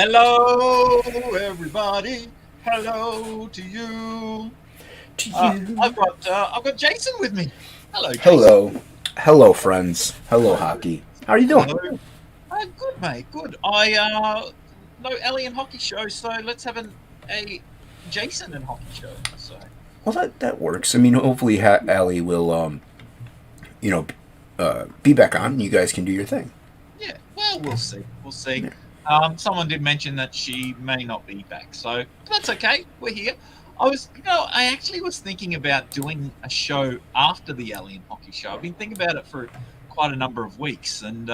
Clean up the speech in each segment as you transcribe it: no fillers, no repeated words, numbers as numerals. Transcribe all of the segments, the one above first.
Hello, everybody. Hello to you. To you. I've got Jason with me. Hello, Jason. Hello. Hello, friends. Hello, Hello. Hockey. How are you doing? Hello. Good, mate. Good. I no Ellie and Hockey Show, so let's have a Jason and Hockey Show. So Well, that works. I mean, hopefully, Allie will, you know, be back on. And you guys can do your thing. yeah. Well, we'll see. We'll see. Yeah. Someone did mention that she may not be back, so that's okay. We're here. I actually was thinking about doing a show after the Alien Hockey Show. I've been thinking about it for quite a number of weeks, and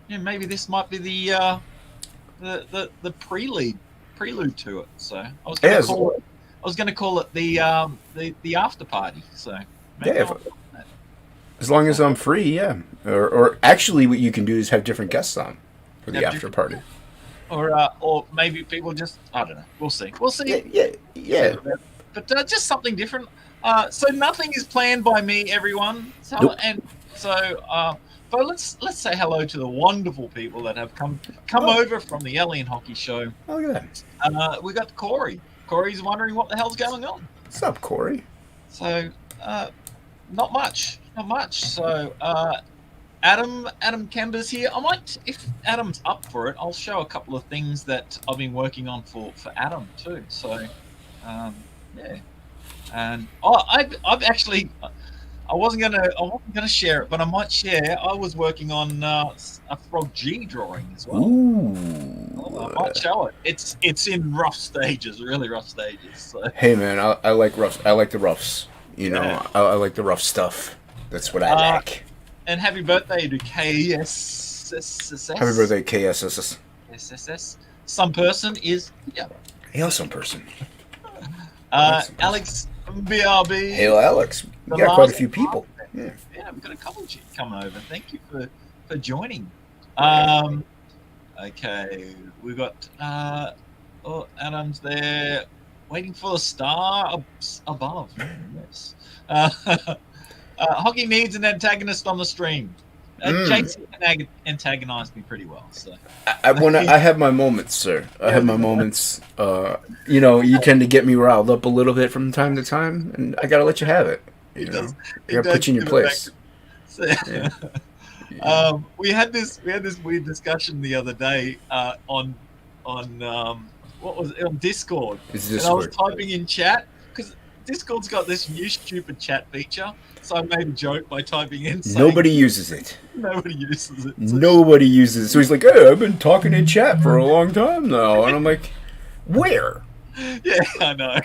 maybe this might be the prelude to it. So As, I was going to call it the after party. So maybe yeah, I'll do that. as long as I'm free, yeah. Or actually, what you can do is have different guests on for the Have after party. or maybe people just I don't know. We'll see. We'll see. Yeah. But just something different. So nothing is planned by me, everyone. So Nope. but let's say hello to the wonderful people that have come Oh. over from the Alien Hockey Show. Oh, look at that. We got Corey. Corey's wondering what the hell's going on. What's up, Corey? So not much. So Adam Kember's here. I might, if Adam's up for it, I'll show a couple of things that I've been working on for Adam too. So, yeah, and I've actually, I wasn't gonna share it, but I might share. I was working on a Frog G drawing as well. I might show it. It's in rough stages, really rough stages. So. Hey, man, I like roughs. I like the roughs. You know, Yeah. I like the rough stuff. That's what I like. And happy birthday to KSSS. Happy birthday, KSSS. SSS. Some person is Hail some person. Alex BRB. Hail Alex. We got quite a few people. Yeah. Yeah, we've got a couple of you coming over. Thank you for joining. Okay, we've got Adam's there, waiting for the star above. Yes. Hockey needs an antagonist on the stream. Jason antagonized me pretty well. So I have my moments, sir. I have my moments. You know, you tend to get me riled up a little bit from time to time, and I gotta let you have it. You know, I gotta put you in your place. So, we had this weird discussion the other day on what was it, on Discord. It's And I was Discord. typing in chat because Discord's got this new stupid chat feature. So I made a joke by typing in. Saying, Nobody uses it. Nobody uses it. Nobody uses it. So he's like, "Hey, I've been talking in chat for a long time now," and I'm like, "Where?" Yeah, I know.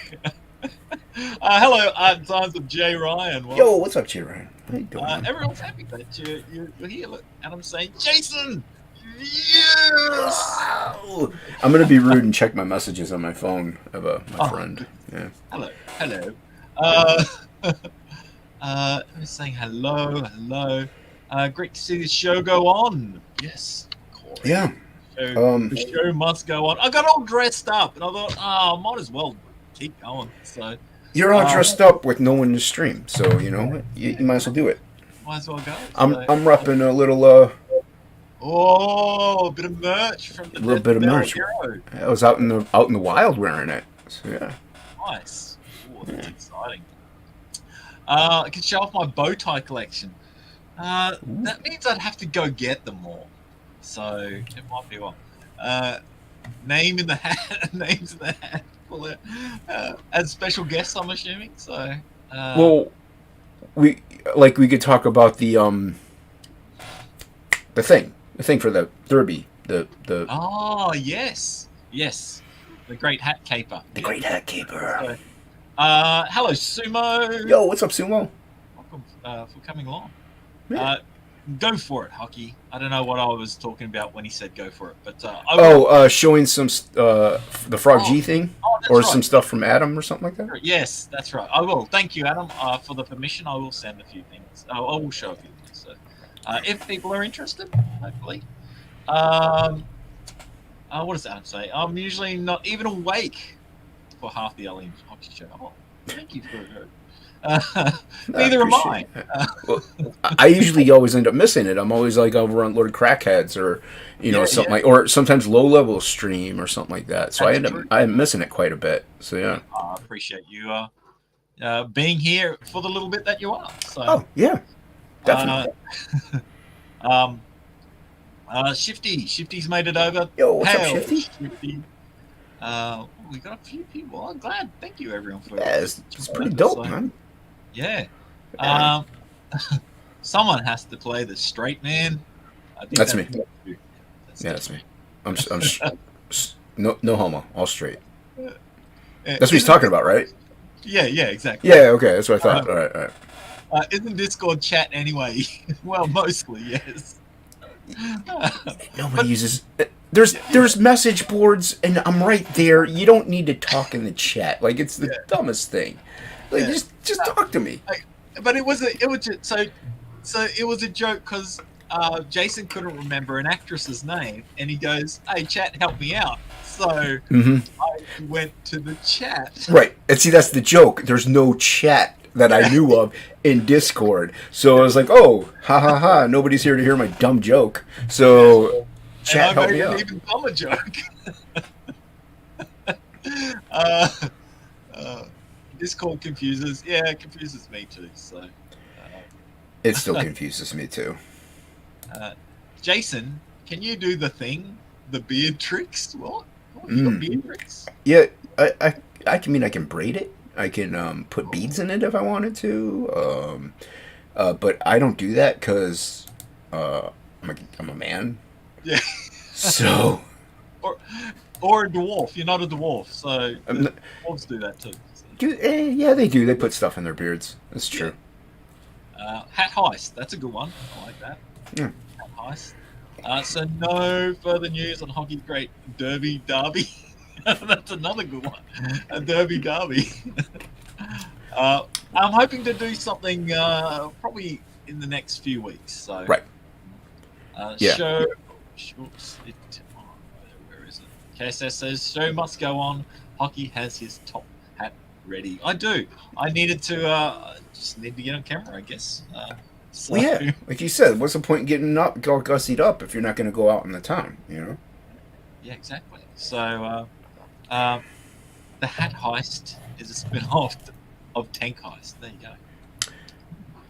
Hello, Sons of Jay Ryan. Well, Yo, what's up, Jay Ryan? How you doing? everyone's happy that you're here. Look, and I'm saying, Jason, yes. Wow. I'm gonna be rude and check my messages on my phone of my friend. Yeah. Hello. I'm saying hello. Great to see this show go on. Yes, Corey. Yeah. The show must go on. I got all dressed up, and I thought, might as well keep going. So You're all dressed up with no one to stream, so you know you might as well do it. might as well go. I'm So, repping a little a bit of merch from the little bit of merch. Hero. I was out in the wild wearing it. So yeah. Nice. Ooh, that's exciting. I can show off my bow tie collection. That means I'd have to go get them all. So it might be one. Name in the hat. Names in the hat. As special guests, I'm assuming. So. Well, we could talk about the thing for the derby. The Oh yes. The great hat caper. great hat keeper. So, hello, Sumo. Yo, what's up, Sumo? Welcome for coming along. Yeah. Go for it, Hockey. I don't know what I was talking about when he said go for it, but I will. Showing some the Frog G thing, that's or right. some stuff from Adam or something like that. Yes, that's right. I will. Thank you, Adam, for the permission. I will send a few things. I will show a few things. So, if people are interested, hopefully. What does Adam say? I'm usually not even awake for half the Alien Hockey Show. Oh, thank you for I Neither am I. appreciate it. Well, I usually always end up missing it. I'm always like over on Lord Crackheads or Yeah, something yeah, like, or sometimes low level stream or something like that. So that's true. I am missing it quite a bit. So yeah. I appreciate you being here for the little bit that you are. So, Oh yeah, uh, definitely. um, Shifty's made it over. Yo, what's up, Hail, Shifty? Shifty. We got a few people. I'm glad. Thank you, everyone, for Yeah, it's pretty joining us. dope, So, man. yeah. Yeah. Um, someone has to play the straight man. I think That's me. you. Yeah, that's me. I'm no homo, all straight. That's what he's Isn't talking about, right? Yeah, exactly. Yeah, okay, that's what I thought. All right, all right. Isn't Discord chat anyway? Well, mostly yes. Nobody uses. There's message boards, and I'm right there. You don't need to talk in the chat. Like it's the dumbest thing. Like Yeah. just talk to me. But it was it was a joke because Jason couldn't remember an actress's name, and he goes, "Hey, chat, help me out." So I went to the chat. Right, and see that's the joke. There's no chat that I knew of in Discord, so I was like, "Oh, ha ha ha! Nobody's here to hear my dumb joke." So chat, And I help made me an out. even dumber joke. uh, Discord confuses. Yeah, it confuses me too. So, It still confuses me too. Jason, can you do the thing? The beard tricks? What? You got beard tricks? Yeah, I can I can braid it. I can put beads in it if I wanted to. But I don't do that because I'm a man. Yeah. So Or a dwarf. You're not a dwarf, so dwarves do that too. So. yeah, they do. They put stuff in their beards. That's true. Hat heist. That's a good one. I like that. Yeah. Hat heist. So no further news on Hockey Great Derby. That's another good one. A Derby Derby. I'm hoping to do something probably in the next few weeks. So Right. Yeah. Show. Where is it? KSS says show must go on. Hockey has his top hat ready. I do. I needed to just need to get on camera, I guess. So, Well, yeah, like you said, what's the point in getting all gussied up if you're not going to go out in the town? You know. Yeah, exactly. So the Hat Heist is a spin-off of Tank Heist. There you go.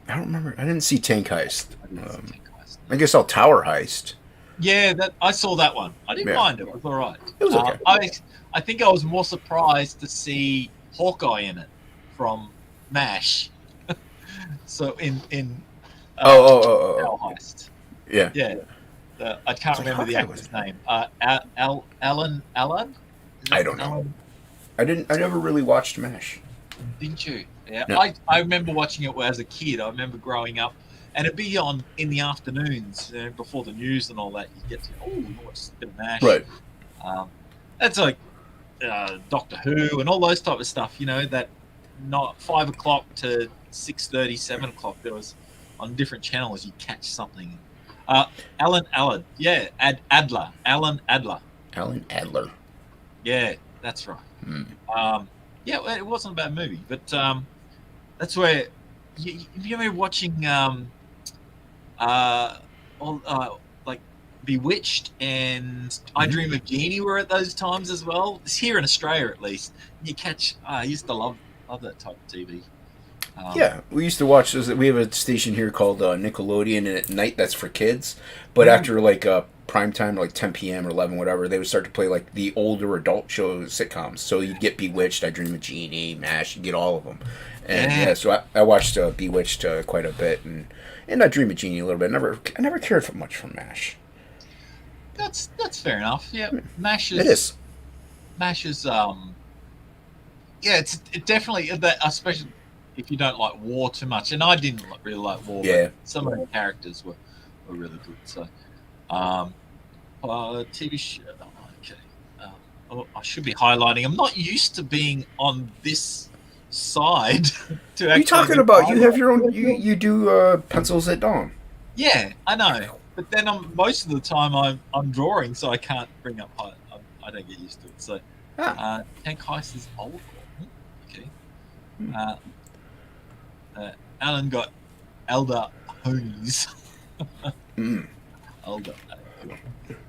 I don't remember. I didn't see Tank Heist. Tank Heist. I guess I'll Tower Heist. Yeah, I saw that one. I didn't mind it. It was all right. It was okay. I think I was more surprised to see Hawkeye in it from MASH. So in Heist. Yeah. Yeah. I can't remember the actor's name. Alan. I don't know. I never really watched MASH. Didn't you? Yeah. No. I remember watching it as a kid. I remember growing up, and it'd be on in the afternoons before the news and all that. You get to watch a bit of MASH. Right. That's like Doctor Who and all those type of stuff. You know that not 5 o'clock to 6:30, 7 o'clock. There was on different channels. You catch something. Alan Adler. Yeah, Adler. Alan Adler. Alan Adler. Yeah, that's right. Yeah, well, it wasn't a bad movie, but that's where you ever watching like Bewitched and I Dream of Jeannie were at those times as well. It's here in Australia at least. You catch. I used to love that type of TV. Yeah, we used to watch those. We have a station here called Nickelodeon, and at night that's for kids. But after like prime time, like 10 p.m. or 11, whatever, they would start to play like the older adult shows, sitcoms. So you'd get Bewitched, I Dream of Jeannie, MASH, you get all of them. And so I watched Bewitched quite a bit, and I Dream of Jeannie a little bit. I never cared for much for MASH. That's fair enough. Yeah, MASH is. It is. MASH is yeah, it definitely that, especially if you don't like war too much, and I didn't really like war. Yeah. But some of the characters were really good. So, TV show. Okay, I should be highlighting. I'm not used to being on this side. To What are you talking about? You have your own. You do pencils at dawn. Yeah, I know. But then most of the time I'm drawing, so I can't bring up height. I don't get used to it. So, Tank Heist is old. Okay. Alan got Elder Honies. Mm. Elder.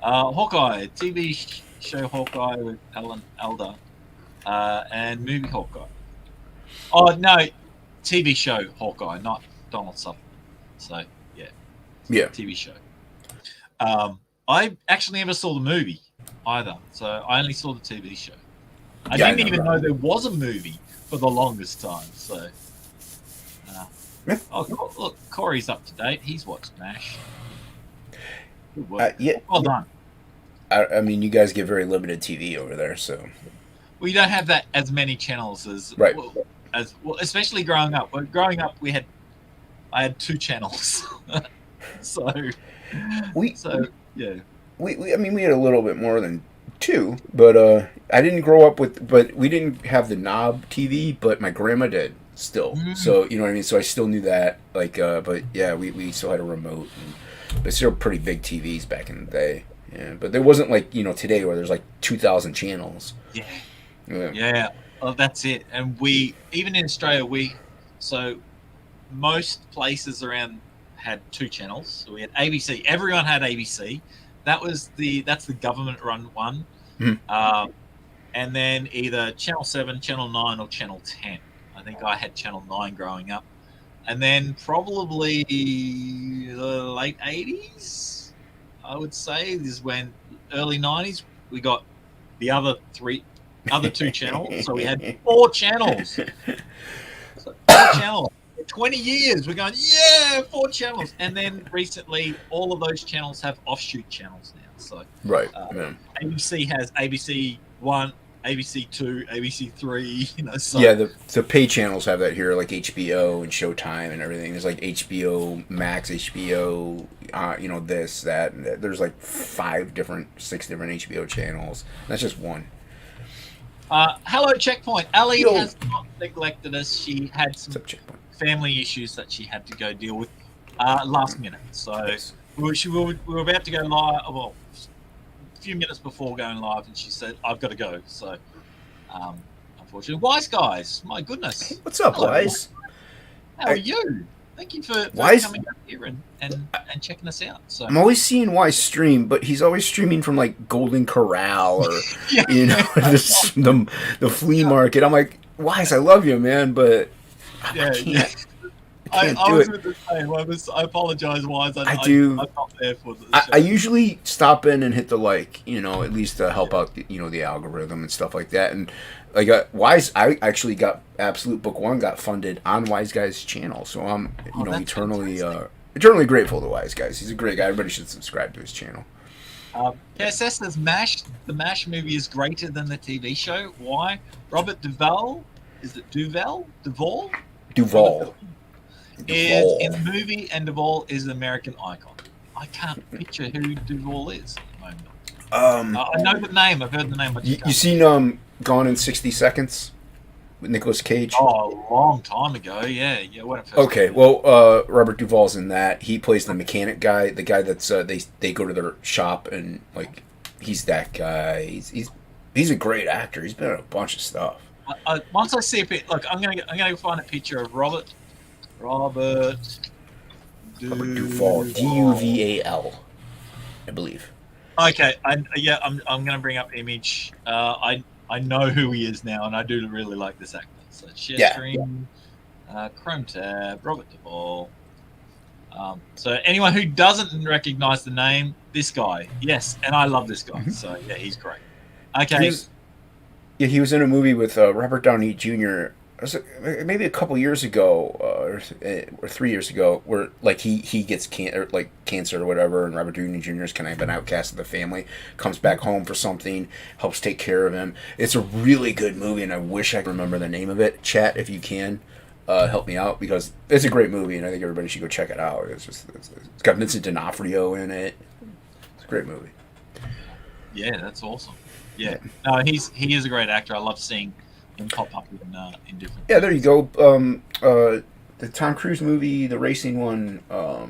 Hawkeye, TV show Hawkeye with Alan Elder, and movie Hawkeye. Oh no, TV show Hawkeye, not Donald Sutherland. So yeah, TV show. I actually never saw the movie either, so I only saw the TV show. I didn't even know there was a movie for the longest time. So, oh look, Corey's up to date. He's watched MASH. Well done. I mean, you guys get very limited TV over there, so we don't have that as many channels as right. Especially growing up. When growing up, I had 2 channels, so yeah. I mean, we had a little bit more than 2, but I didn't grow up with. But we didn't have the knob TV, but my grandma did still. So you know what I mean. So I still knew that. Like, but yeah, we still had a remote, but still pretty big TVs back in the day. Yeah, but there wasn't like today where there's like 2,000 channels. Yeah. Oh, that's it. And we even in Australia so most places around had 2 channels. So we had ABC. Everyone had ABC. That's the government run one. And then either Channel 7, Channel 9, or Channel 10. I think I had Channel 9 growing up. And then probably the late 80s, I would say, is when early 90s we got the other 2 channels. So we had 4 channels. So 4 channels. 20 years we're going, 4 channels. And then recently all of those channels have offshoot channels now. So right. ABC has ABC 1, ABC 2, ABC 3, so yeah, the pay channels have that here, like HBO and Showtime and everything. There's like HBO Max, HBO this, that, and that. There's like 6 different HBO channels. That's just one. Hello, Checkpoint. Ali has not neglected us. She had some family issues that she had to go deal with last minute. So we were about to go live, well, a few minutes before going live, and she said, I've got to go. So, unfortunately. Wise Guys, my goodness. What's up, Wise? How are you? Thank you for coming up here and checking us out. So I'm always seeing Wise stream, but he's always streaming from like Golden Corral or the flea market. I'm like, Wise, I love you, man, but I can't. I was with the same. I apologize, Wise. I do. I'm not there for the I usually stop in and hit the at least to help out the algorithm and stuff like that. And like Wise, I actually got Absolute Book 1 got funded on Wise Guy's channel, so I'm eternally grateful to Wise Guys. He's a great guy. Everybody should subscribe to his channel. KSS says MASH. The MASH movie is greater than the TV show. Why? Robert Duvall. Is it Duvall? Duvall is in the movie, and Duvall is an American icon. I can't picture who Duvall is at the moment. I know the name. I've heard the name. But you seen Gone in 60 Seconds with Nicolas Cage? Oh, a long time ago. Yeah. When it first okay, well, Robert Duvall's in that. He plays the mechanic guy, the guy that's they go to their shop and like he's that guy. He's a great actor. He's been in a bunch of stuff. Once I see a picture, look, I'm gonna find a picture of Robert Duvall, Duval, I believe. Okay, I'm gonna bring up image. I know who he is now, and I do really like this actor. So share screen, Chrome tab, Robert Duvall. So anyone who doesn't recognize the name, this guy, yes, and I love this guy. So yeah, he's great. Okay. He was in a movie with Robert Downey Jr. Maybe a couple years ago or 3 years ago, where like he gets cancer or whatever, and Robert Downey Jr. is kind of an outcast of the family, comes back home for something, helps take care of him. It's a really good movie, and I wish I could remember the name of it. Chat, if you can, help me out, because it's a great movie, and I think everybody should go check it out. It's got Vincent D'Onofrio in it. It's a great movie. Yeah, that's awesome. Yeah, no, he is a great actor. I love seeing him pop up in different. Yeah, there you go. The Tom Cruise movie, the racing one. Wow,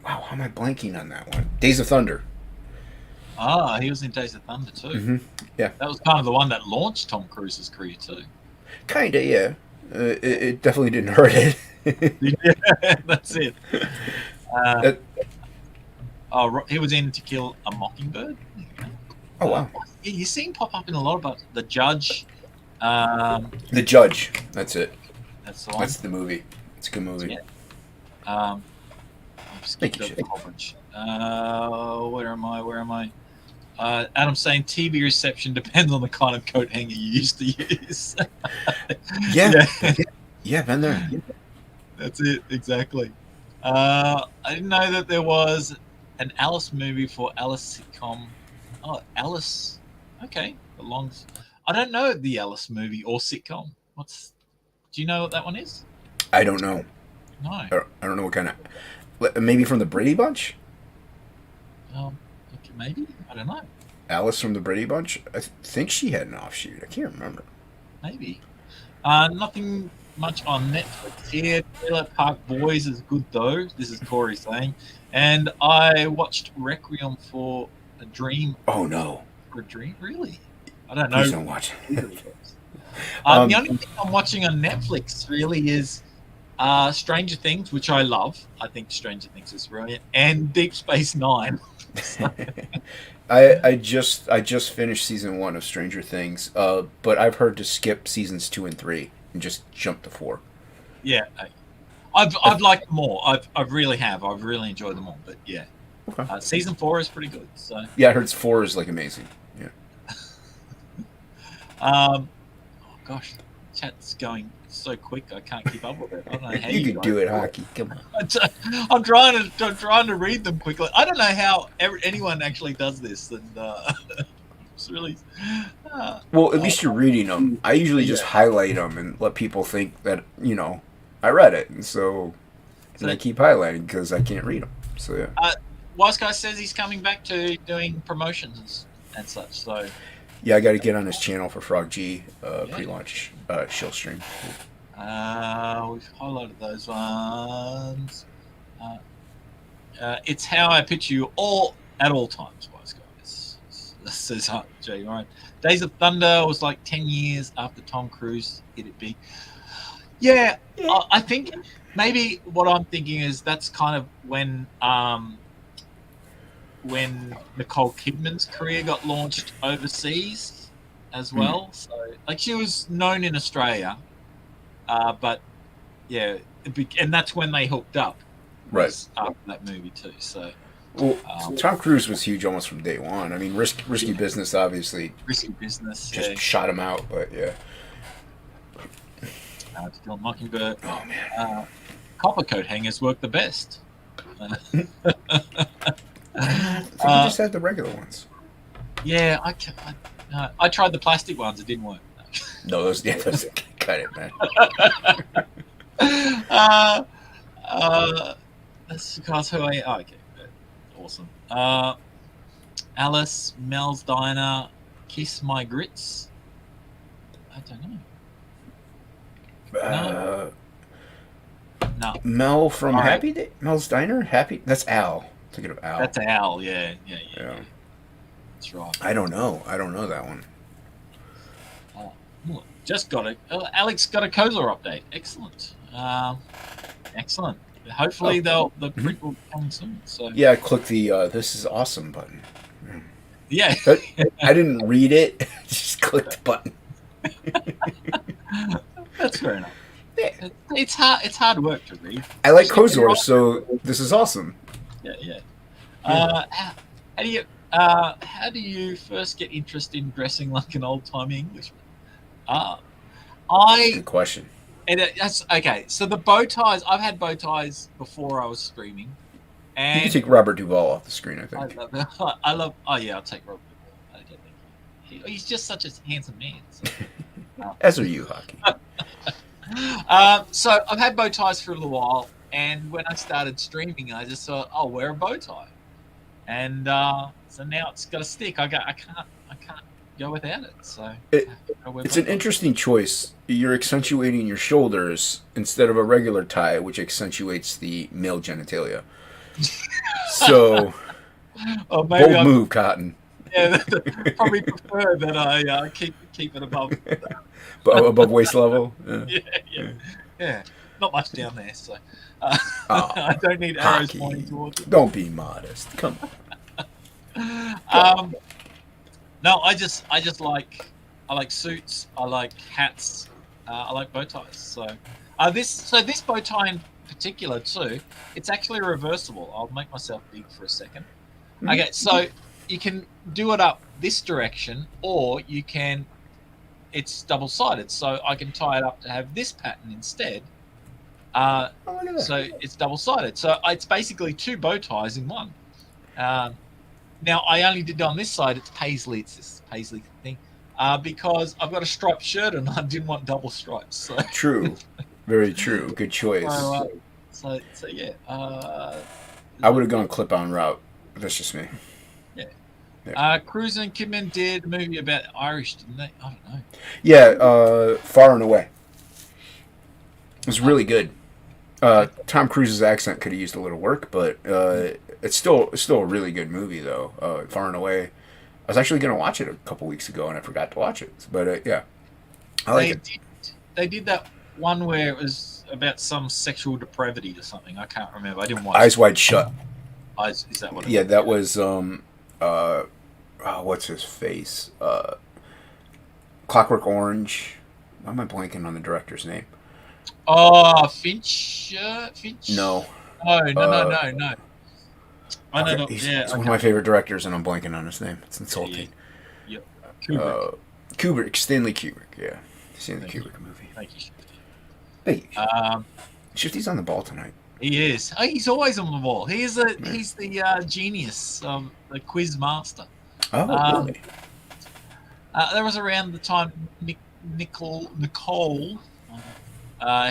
how am I blanking on that one? Days of Thunder. He was in Days of Thunder too. Mm-hmm. Yeah, that was kind of the one that launched Tom Cruise's career too. Kinda, yeah. It definitely didn't hurt it. Yeah, that's it. Uh, That- he was in To Kill a Mockingbird. There you go. oh wow, Yeah, you see him pop up in a lot of The Judge. Um, The Judge. That's it. that's the one. That's the movie. It's a good movie. Yeah. I've skipped Thank you, the coverage. Where am I? Where am I? Adam's saying TV reception depends on the kind of coat hanger you used to use. Yeah. Yeah, been there. That's it, exactly. I didn't know that there was an Alice movie for Alice sitcom. Oh, Alice. Okay, belongs. I don't know the Alice movie or sitcom. Do you know what that one is? I don't know. No. I don't know what kind of. Maybe from the Brady Bunch? Okay, maybe. I don't know. Alice from the Brady Bunch? I think she had an offshoot. I can't remember. Maybe. Nothing much on Netflix here. Trailer Park Boys is good though. This is Corey saying. And I watched Requiem for a Dream. Oh no. For a Dream? Really? I don't know. Please don't watch it. The only thing I'm watching on Netflix really is Stranger Things, which I love. I think Stranger Things is brilliant. And Deep Space Nine. I just finished season 1 of Stranger Things, but I've heard to skip seasons 2 and 3 and just jump to 4. Yeah, I've liked them all. I really have. I've really enjoyed them all. But yeah, Okay. Season 4 is pretty good. So Yeah, I heard 4 is like amazing. Yeah. oh gosh, chat's going so quick. I can't keep up with it. I don't know how You could do it, Hockey. Come on. I'm trying to read them quickly. I don't know how anyone actually does this, and it's really. Well, at least you're reading them. I usually just highlight them and let people think that I read it, and so I keep highlighting because I can't read them. So yeah. Wise Guy says he's coming back to doing promotions and such. So Yeah, I got to get on his channel for Frog G pre-launch show stream. we've highlighted those ones. It's how I picture you at all times, Wise Guys. Says Jay, right? Days of Thunder was like 10 years after Tom Cruise hit it big. Yeah, I think maybe what I'm thinking is that's kind of when Nicole Kidman's career got launched overseas as well. So, like, she was known in Australia, but yeah, and that's when they hooked up. Right. After that movie too. So, well, Tom Cruise was huge almost from day one. I mean, Risky Business obviously. Risky Business. Just shot him out, but yeah. To Kill a Mockingbird. Oh man. Copper coat hangers work the best. I think you just had the regular ones. Yeah, I tried the plastic ones. It didn't work. No, those cut it, man. That's because who I. Oh, okay, awesome. Alice, Mel's Diner, Kiss My Grits. I don't know. No. Mel from Happy Day. Mel's Diner. Happy. That's Al. Thinking of Al. That's Al. Yeah. That's right. I don't know that one. Just got it. Alex got a Kozar update. Excellent. Excellent. Hopefully the print will be coming soon. So yeah, I clicked the "This is awesome" button. Yeah, I didn't read it. Just clicked the button. That's fair enough. Yeah. It's hard work to read. I like Kozor, so this is awesome. Yeah. How do you first get interested in dressing like an old-timey Englishman? Good question. And that's okay. So the bow ties, I've had bow ties before I was streaming. And you can take Robert Duvall off the screen, I think. I love. Oh yeah, I'll take Robert Duvall. Okay, thank you. He's just such a handsome man. So. As are you, Hockey. So I've had bow ties for a little while, and when I started streaming, I just thought, I'll wear a bow tie, and so now it's got a stick. I can't go without it. So it's an interesting choice. You're accentuating your shoulders instead of a regular tie, which accentuates the male genitalia. So, bold move, Cotton. Yeah, probably prefer that I keep it above. But above waist level. Yeah, yeah, yeah. Not much down there, so Oh, I don't need arrows pointing Hocky. towards it. Don't be modest. Come Um, no, I just I like suits. I like hats. I like bow ties. So this bow tie in particular too, it's actually reversible. I'll make myself big for a second. on. Okay, so you can do it up this direction, or you can. It's double sided, so I can tie it up to have this pattern instead. Oh, look at that. So it's double sided. So it's basically two bow ties in one. Um, Now I only did it on this side. It's Paisley. It's this Paisley thing because I've got a striped shirt and I didn't want double stripes. So True. Very true. Good choice. so yeah. I would have gone clip-on route. That's just me. Cruise and Kidman did a movie about Irish, didn't they? I don't know. Yeah, Far and Away. It was really good. Tom Cruise's accent could have used a little work, but it's still a really good movie though. Far and Away. I was actually going to watch it a couple weeks ago and I forgot to watch it. But yeah, I like it. They did that one where it was about some sexual depravity or something. I can't remember. I didn't watch Eyes it. Wide Shut. Is that what? Yeah, that was what's his face? Clockwork Orange. Why am I blanking on the director's name? Oh, Finch. Finch. No. No. I know. Okay, he's one of my favorite directors, and I'm blanking on his name. It's insulting. Yeah. Kubrick. Kubrick, Stanley Kubrick. Yeah, Stanley Kubrick movie. Thank you. Hey, Shifty's on the ball tonight. He is. Oh, he's always on the ball. He's the genius, the quiz master. Oh, really? That was around the time Nicole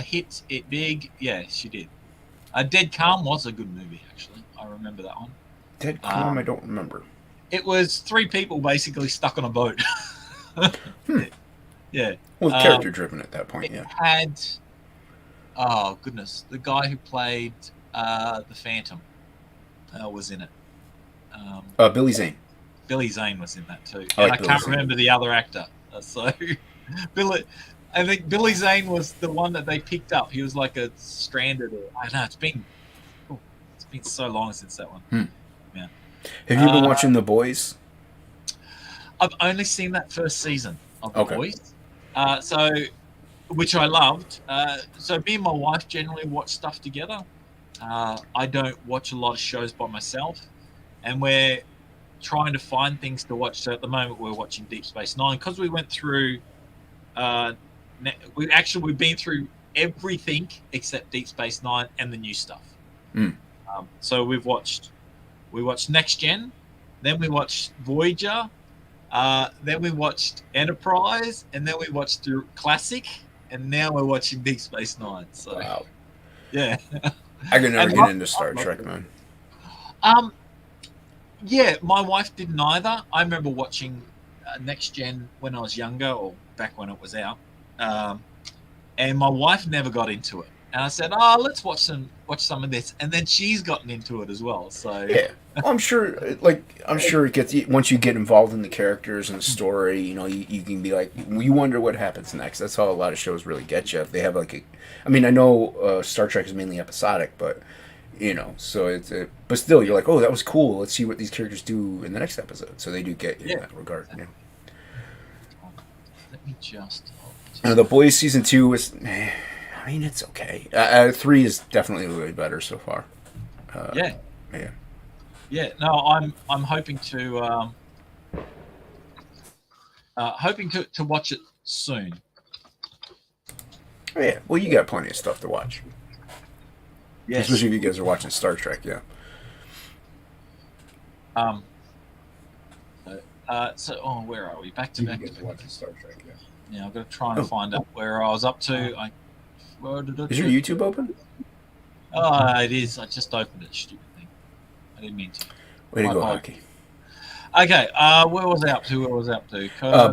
hit it big. Yeah, she did. Dead Calm was a good movie, actually. I remember that one. Dead Calm, I don't remember. It was three people basically stuck on a boat. Yeah. Well, character driven at that point, yeah. Had, oh goodness, the guy who played the Phantom was in it. Billy Zane. Billy Zane was in that too. I And like I can't Billy Zane. remember the other actor. So, I think Billy Zane was the one that they picked up. He was like a stranded. I don't know. It's been so long since that one. Yeah. Have you been watching The Boys? I've only seen that first season of The Okay. Boys, which I loved. So me and my wife generally watch stuff together. I don't watch a lot of shows by myself, and we're trying to find things to watch. So at the moment, we're watching Deep Space Nine because we went through. We've been through everything except Deep Space Nine and the new stuff. So we watched Next Gen, then we watched Voyager, then we watched Enterprise, and then we watched the Classic, and now we're watching Deep Space Nine. So Wow. yeah, I could never get into Star Trek, man. Yeah, my wife didn't either. I remember watching Next Gen when I was younger, or back when it was out, and my wife never got into it. And I said, "Oh, let's watch some of this," and then she's gotten into it as well. So Yeah, well, I'm sure it gets once you get involved in the characters and the story. You know, you can be like, you wonder what happens next. That's how a lot of shows really get you. If they have I mean, I know Star Trek is mainly episodic, but you know, so but still, you're like, oh, that was cool. Let's see what these characters do in the next episode. So they do get you in that regard. Yeah. Let me just. The Boys season 2 was. I mean, it's okay. 3 is definitely way better so far. Yeah. No, I'm hoping to watch it soon. Oh, yeah, well, you got plenty of stuff to watch. Yes. Especially if you guys are watching Star Trek, yeah. Where are we? Back to back. watching Star Trek, yeah. Yeah, I've got to try and find out where I was up to. Is your YouTube open? Oh, it is. I just opened it. Stupid thing. I didn't mean to. Way to go, Hocky. Okay, where was I up to?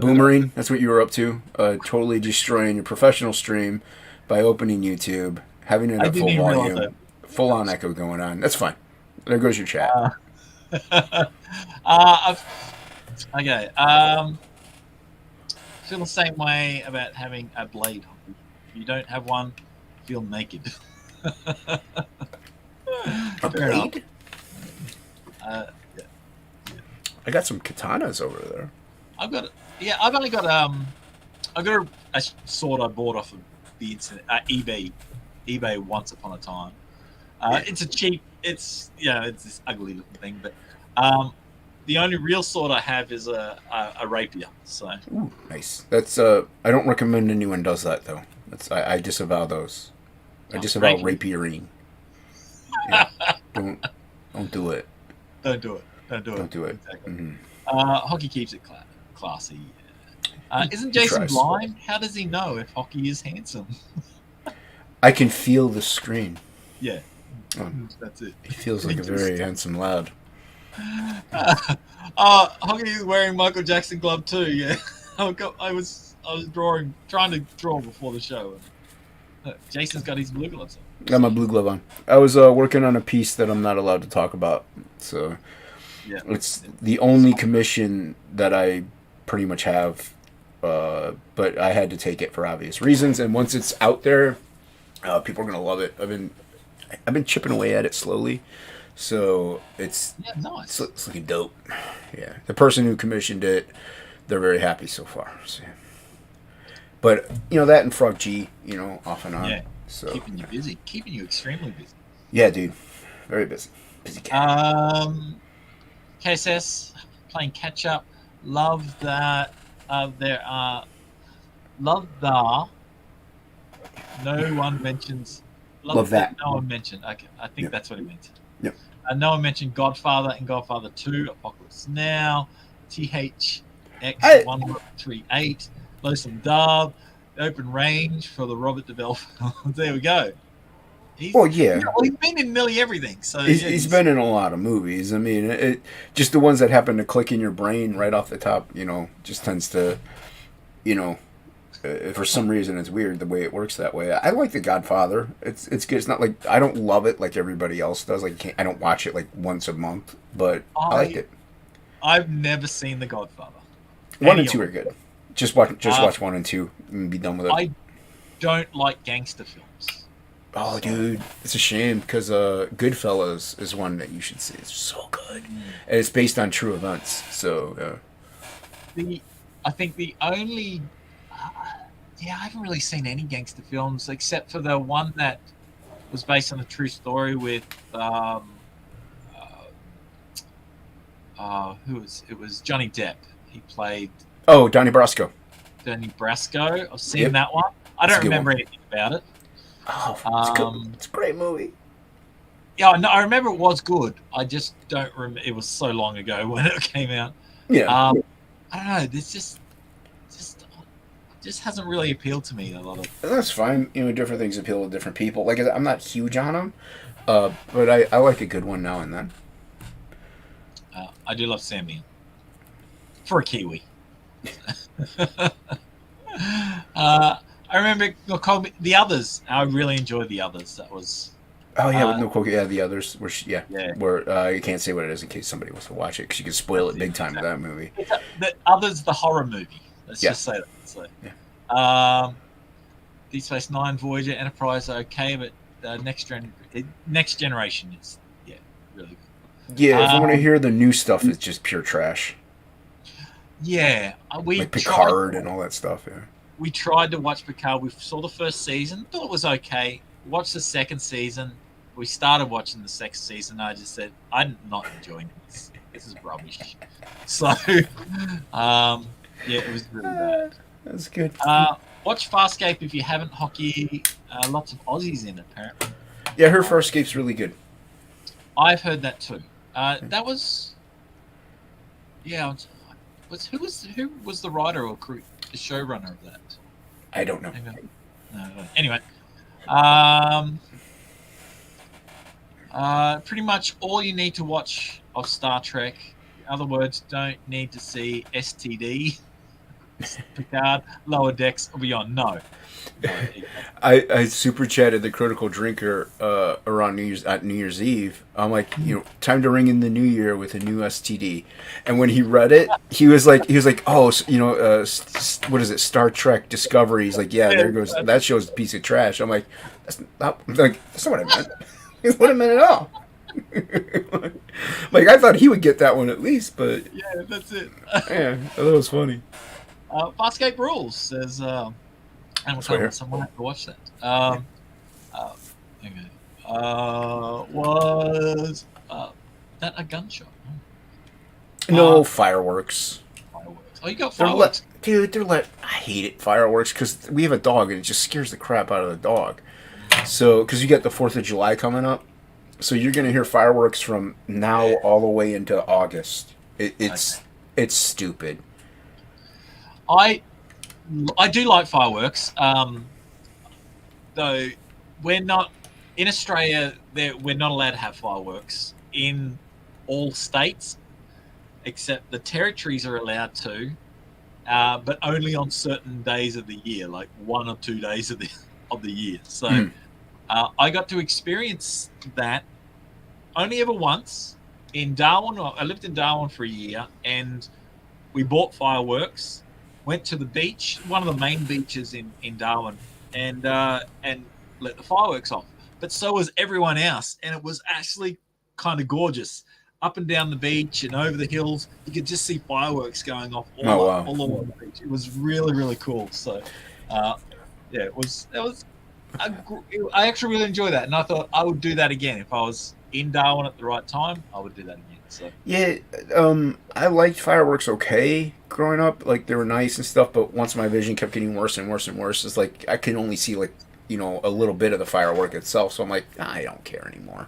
Boomerang, that's what you were up to. Totally destroying your professional stream by opening YouTube, having it at full volume, full on echo going on. That's fine. There goes your chat. Okay. Feel the same way about having a blade. If you don't have one, feel naked. A Fair enough. blade? Uh, yeah. I got some katanas over there. I've got. Yeah, I've only got. I've got a sword I bought off of the internet, eBay. eBay once upon a time. Yeah. It's a cheap. It's it's this ugly looking thing, but the only real sword I have is a rapier. So Ooh, nice. That's I don't recommend anyone does that though. I disavow those. I disavow rapiering. Yeah. Don't do it. Don't do it. Don't do it. Don't do it. Exactly. Mm-hmm. Hockey keeps it classy. Isn't Jason tries. blind? How does he know if Hockey is handsome? I can feel the screen. Yeah, Oh, that's it. he feels like a very handsome lad. Hockey is wearing Michael Jackson glove too. Yeah, I was trying to draw before the show. Jason's got his blue gloves on. Got my blue glove on. I was working on a piece that I'm not allowed to talk about, so Yeah, it's the only commission that I pretty much have. But I had to take it for obvious reasons, and once it's out there, people are gonna love it. I've been chipping away at it slowly, so it's nice. it's looking dope. Yeah, the person who commissioned it, they're very happy so far. So, yeah. But that and Frog G, off and on. Yeah, So keeping you busy, keeping you extremely busy. yeah, dude, very busy. Busy cat. KSS playing catch up. Love that. There are love the. No one mentions. Love that. No one mentioned. Okay, I think that's what he meant. Yep. No one mentioned Godfather and Godfather 2, Apocalypse Now, THX 1138, Lonesome Dove, Open Range for the Robert DeVille film. There we go. Yeah. He's been in nearly everything. So he's been in a lot of movies. I mean, just the ones that happen to click in your brain right off the top, just tends to, for some reason it's weird the way it works that way. I like The Godfather. It's good. It's not like I don't love it like everybody else does. Like I don't watch it like once a month, but I like it. I've never seen The Godfather. 1 and 2 are good. Just watch 1 and 2 and be done with it. I don't like gangster films. Oh, dude, it's a shame because Goodfellas is one that you should see. It's so good, and it's based on true events. So, I think the only, I haven't really seen any gangster films except for the one that was based on a true story with, it was Johnny Depp. He played. Oh, Donnie Brasco. Donnie Brasco. I've seen that one. I don't remember anything about it. Oh, it's good. It's a great movie. Yeah, I remember it was good. I just don't remember. It was so long ago when it came out. Yeah. I don't know. This just hasn't really appealed to me a lot of. That's fine. Different things appeal to different people. Like I'm not huge on them, but I like a good one now and then. I do love Sam Neill for a Kiwi. I remember The Others. I really enjoyed The Others. That was. Oh yeah, with no Coco. Yeah, The Others. Where you can't say what it is in case somebody wants to watch it because you can spoil it big time with that movie. The Others, the horror movie. Let's just say that. So, Deep Space Nine, Voyager, Enterprise are okay, but Next Generation is really good. Yeah, if I want to hear the new stuff, it's just pure trash. Yeah, like Picard and all that stuff. Yeah. We tried to watch Picard. We saw the first season, thought it was okay. Watched the second season. We started watching the second season. I just said, I'm not enjoying this. This is rubbish. So, it was really bad. That's good. Watch Farscape if you haven't. Hockey. Lots of Aussies in it, apparently. Yeah, her Farscape's really good. I've heard that too. That was. Yeah. Who was the writer or the showrunner of that? I don't know. No. Anyway, pretty much all you need to watch of Star Trek. In other words, don't need to see STD. Picard, Lower Decks, or beyond. No. I super chatted the Critical Drinker around New Year's Eve. I'm like, time to ring in the new year with a new STD. And when he read it, he was like, oh, what is it, Star Trek Discovery? He's like, yeah, there goes that show's a piece of trash. I'm like, that's not what I meant. That's what I meant at all. Like, I thought he would get that one at least, but Yeah, that's it. yeah, that was funny. Farscape Rules says, Animal Color, someone have to watch that. Okay. Was that a gunshot? No fireworks. Fireworks. Oh, you got fireworks. Dude, I hate it, fireworks, because we have a dog and it just scares the crap out of the dog. So, because you got the 4th of July coming up, so you're going to hear fireworks from now all the way into August. It's stupid. I do like fireworks, though we're not in Australia. We're not allowed to have fireworks in all states, except the territories are allowed to, but only on certain days of the year, like 1 or 2 days of the year. So I got to experience that only ever once in Darwin. I lived in Darwin for a year, and we bought fireworks. Went to the beach, one of the main beaches in Darwin, and let the fireworks off. But so was everyone else, and it was actually kind of gorgeous. Up and down the beach and over the hills, you could just see fireworks going off all along the beach. It was really, really cool. So, it was. I actually really enjoyed that, and I thought I would do that again if I was in Darwin at the right time. I would do that again. So. Yeah, I liked fireworks okay growing up. Like, they were nice and stuff, but once my vision kept getting worse and worse and worse, it's like I could only see, like, a little bit of the firework itself. So I'm like, I don't care anymore.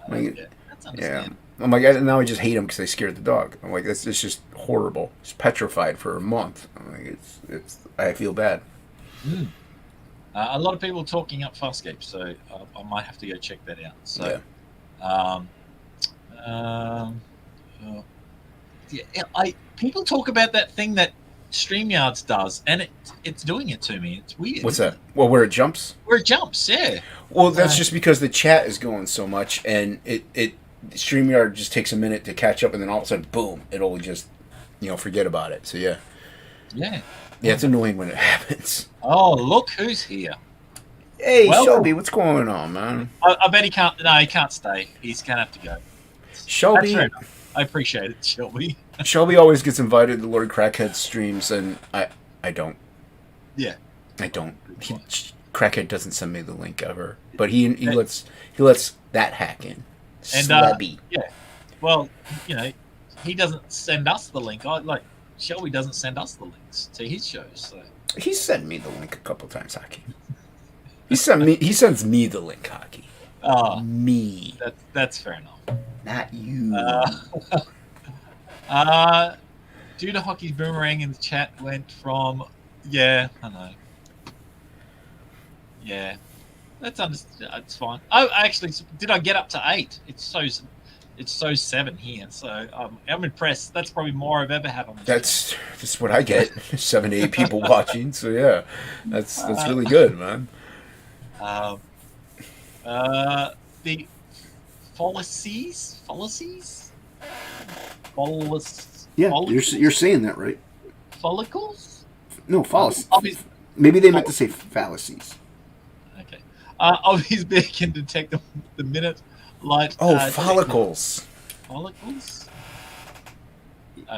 That's understandable. Yeah. I'm like, now I just hate them because they scared the dog. I'm like, it's just horrible. It's petrified for a month. I'm like, I feel bad. A lot of people talking up Farscape, so I might have to go check that out. So, people talk about that thing that StreamYards does, and it's doing it to me. It's weird. What's that? Well, where it jumps? Where it jumps, yeah. Well, that's just because the chat is going so much, and StreamYard just takes a minute to catch up, and then all of a sudden, boom, it'll just, forget about it. So, yeah. Yeah. Yeah, it's annoying when it happens. Oh, look who's here. Hey, Shelby, what's going on, man? I bet he can't. No, he can't stay. He's gonna have to go. Shelby, I appreciate it, Shelby. Shelby always gets invited to Lord Crackhead streams, and I don't. Yeah, I don't. Crackhead doesn't send me the link ever, but he lets that hack in. And Slabby. Yeah, well, he doesn't send us the link. Shelby doesn't send us the links to his shows. So he sent me the link a couple times, Hockey. He sends me the link, Hockey. Me. That's fair enough. Not you. Due to Hockey's boomerang in the chat went from I know. Yeah, it's fine. Oh, actually, did I get up to 8? It's so 7 here, so I'm impressed. That's probably more I've ever had on this. That's what I get. 7 to 8 people watching. So yeah, that's really good, man. The fallacies. Yeah, you're saying that right. Follicles? No, fallacies. Maybe they meant to say fallacies. Okay. Of his beard can detect the minute light. Follicles. Follicles?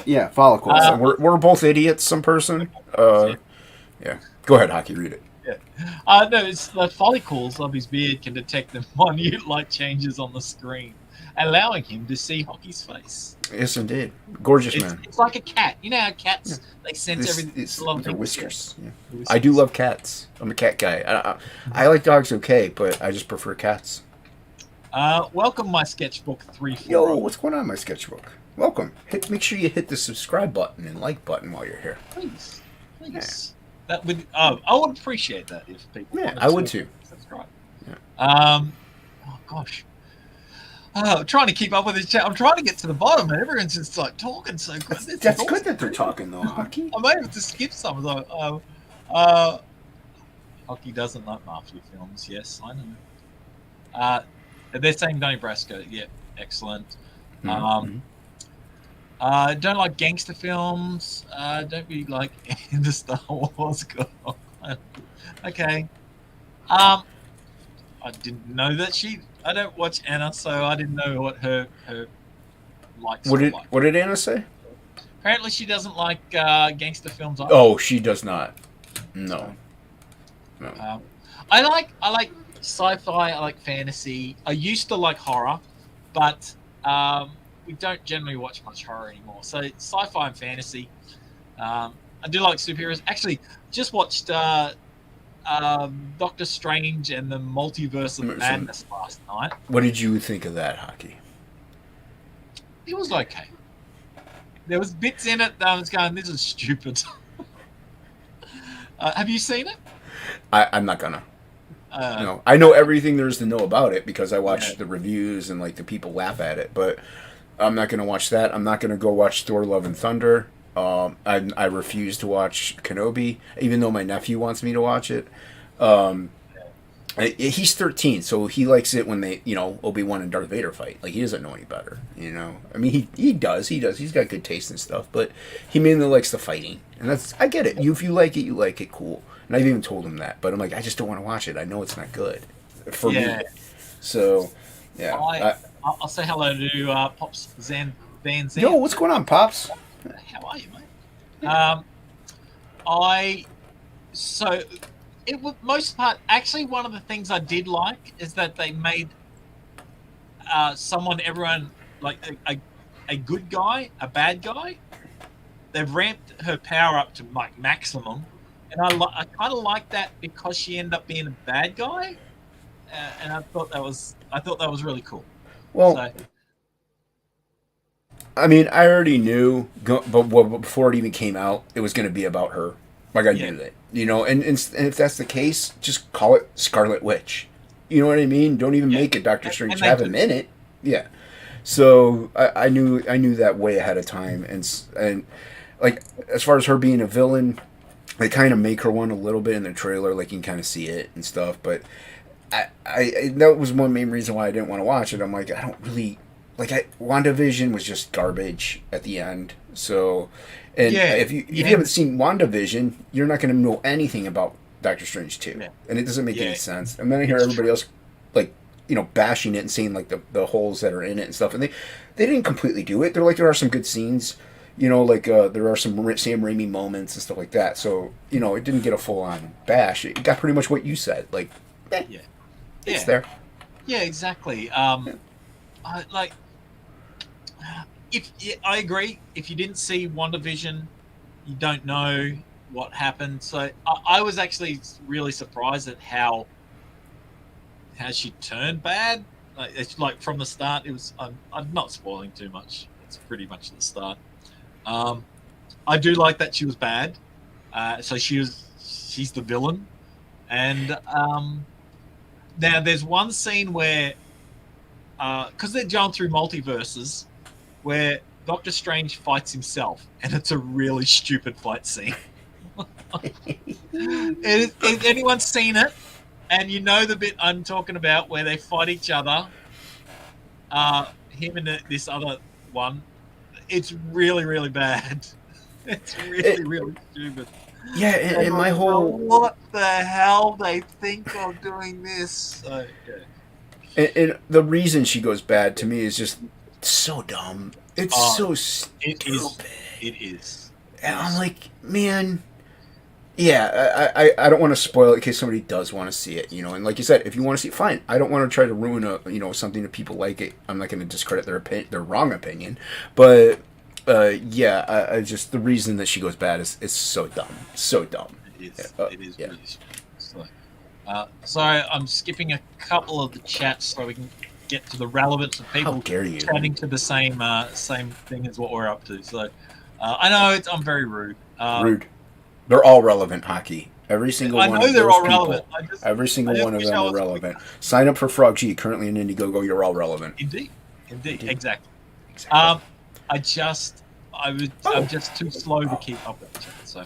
Yeah, follicles. We're both idiots, some person. Yeah. Go ahead, Hockey, read it. Yeah. No, it's the follicles of his beard can detect the minute light changes on the screen, allowing him to see Hockey's face. Yes, indeed. Gorgeous man. It's like a cat. You know how cats, they sense everything. It's their whiskers. Yeah. I do love cats. I'm a cat guy. I like dogs okay, but I just prefer cats. Welcome, my sketchbook 3-4. Yo, what's going on, my sketchbook? Welcome. Make sure you hit the subscribe button and like button while you're here. Please. Yeah. That would. I would appreciate that if people. Yeah, I would too. Subscribe. Yeah. Oh gosh. I'm trying to keep up with this chat. I'm trying to get to the bottom, and everyone's just like talking so good. That's good that they're talking though, Hockey. I'm able to skip some. Like, Hockey doesn't like mafia films. Yes, I know. They're saying Donnie Brasco. Yeah, excellent. Mm-hmm. Don't like gangster films. Don't really like the Star Wars girl. Okay. I didn't know that I don't watch Anna, so I didn't know what her likes were like. What did Anna say? Apparently, she doesn't like gangster films. Either. Oh, she does not. No. No. I like sci-fi. I like fantasy. I used to like horror, but we don't generally watch much horror anymore. So sci-fi and fantasy. I do like superheroes. Actually, just watched Doctor Strange and the Multiverse of Madness last night. What did you think of that, Hockey? It was okay. There was bits in it that I was going, this is stupid. Have you seen it? I'm not gonna. No, I know everything there is to know about it because I watch the reviews and like the people laugh at it, but I'm not gonna watch that. I'm not gonna go watch Thor: Love and Thunder. I refuse to watch Kenobi, even though my nephew wants me to watch it. He's 13, so he likes it when they, Obi-Wan and Darth Vader fight. Like, he doesn't know any better, I mean, he does. He's got good taste and stuff, but he mainly likes the fighting. And I get it. If you like it, cool. And I've even told him that. But I'm like, I just don't want to watch it. I know it's not good for me. So, yeah. I'll say hello to Pops Van Zandt. Yo, what's going on, Pops? How are you, mate? It was most part actually one of the things I did like is that they made everyone like a good guy, a bad guy. They've ramped her power up to like maximum, and I kind of like that because she ended up being a bad guy, and I thought that was really cool. Well, I mean, I already knew, but before it even came out, it was going to be about her. Like, I knew that, and if that's the case, just call it Scarlet Witch. You know what I mean? Don't even make it Doctor Strange. Have him in it. Yeah. So I knew that way ahead of time, and like as far as her being a villain, they kind of make her one a little bit in the trailer, like you can kind of see it and stuff. But I that was one main reason why I didn't want to watch it. I'm like, I don't really WandaVision was just garbage at the end. So. And if you haven't seen WandaVision, you're not going to know anything about Doctor Strange 2. Yeah. And it doesn't make any sense. And then I hear everybody else, bashing it and saying, the holes that are in it and stuff. And they didn't completely do it. There are some good scenes. There are some Sam Raimi moments and stuff like that. So, it didn't get a full-on bash. It got pretty much what you said. It's there. Yeah, exactly. I agree. If you didn't see WandaVision, you don't know what happened. So I was actually really surprised at how she turned bad. It's like from the start. It was. I'm not spoiling too much. It's pretty much the start. I do like that she was bad. So she's the villain, and now there's one scene where, because they're going through multiverses, where Doctor Strange fights himself, and it's a really stupid fight scene. Has anyone seen it? And you know the bit I'm talking about where they fight each other, him and this other one. It's really, really bad. It's really stupid. Yeah, and my whole... What the hell they think of doing this? Okay. And the reason she goes bad to me is just so dumb. It's so stupid. It is. And I'm like, man, yeah, I don't want to spoil it in case somebody does want to see it, And like you said, if you want to see it, fine. I don't want to try to ruin something that people like it. I'm not going to discredit their wrong opinion, but I just the reason that she goes bad is so dumb, so dumb. It is. Really stupid. Sorry, I'm skipping a couple of the chats so we can get to the relevance of people chatting to the same thing as what we're up to. So I know I'm very rude. Rude. They're all relevant, Hockey. Every single one. I know they're all relevant. Every single one of them are relevant. Sign up for Frog G. Currently in Indiegogo, you're all relevant. Indeed. Indeed, Indeed. exactly. Exactly. I'm just too slow to keep up with each other. So,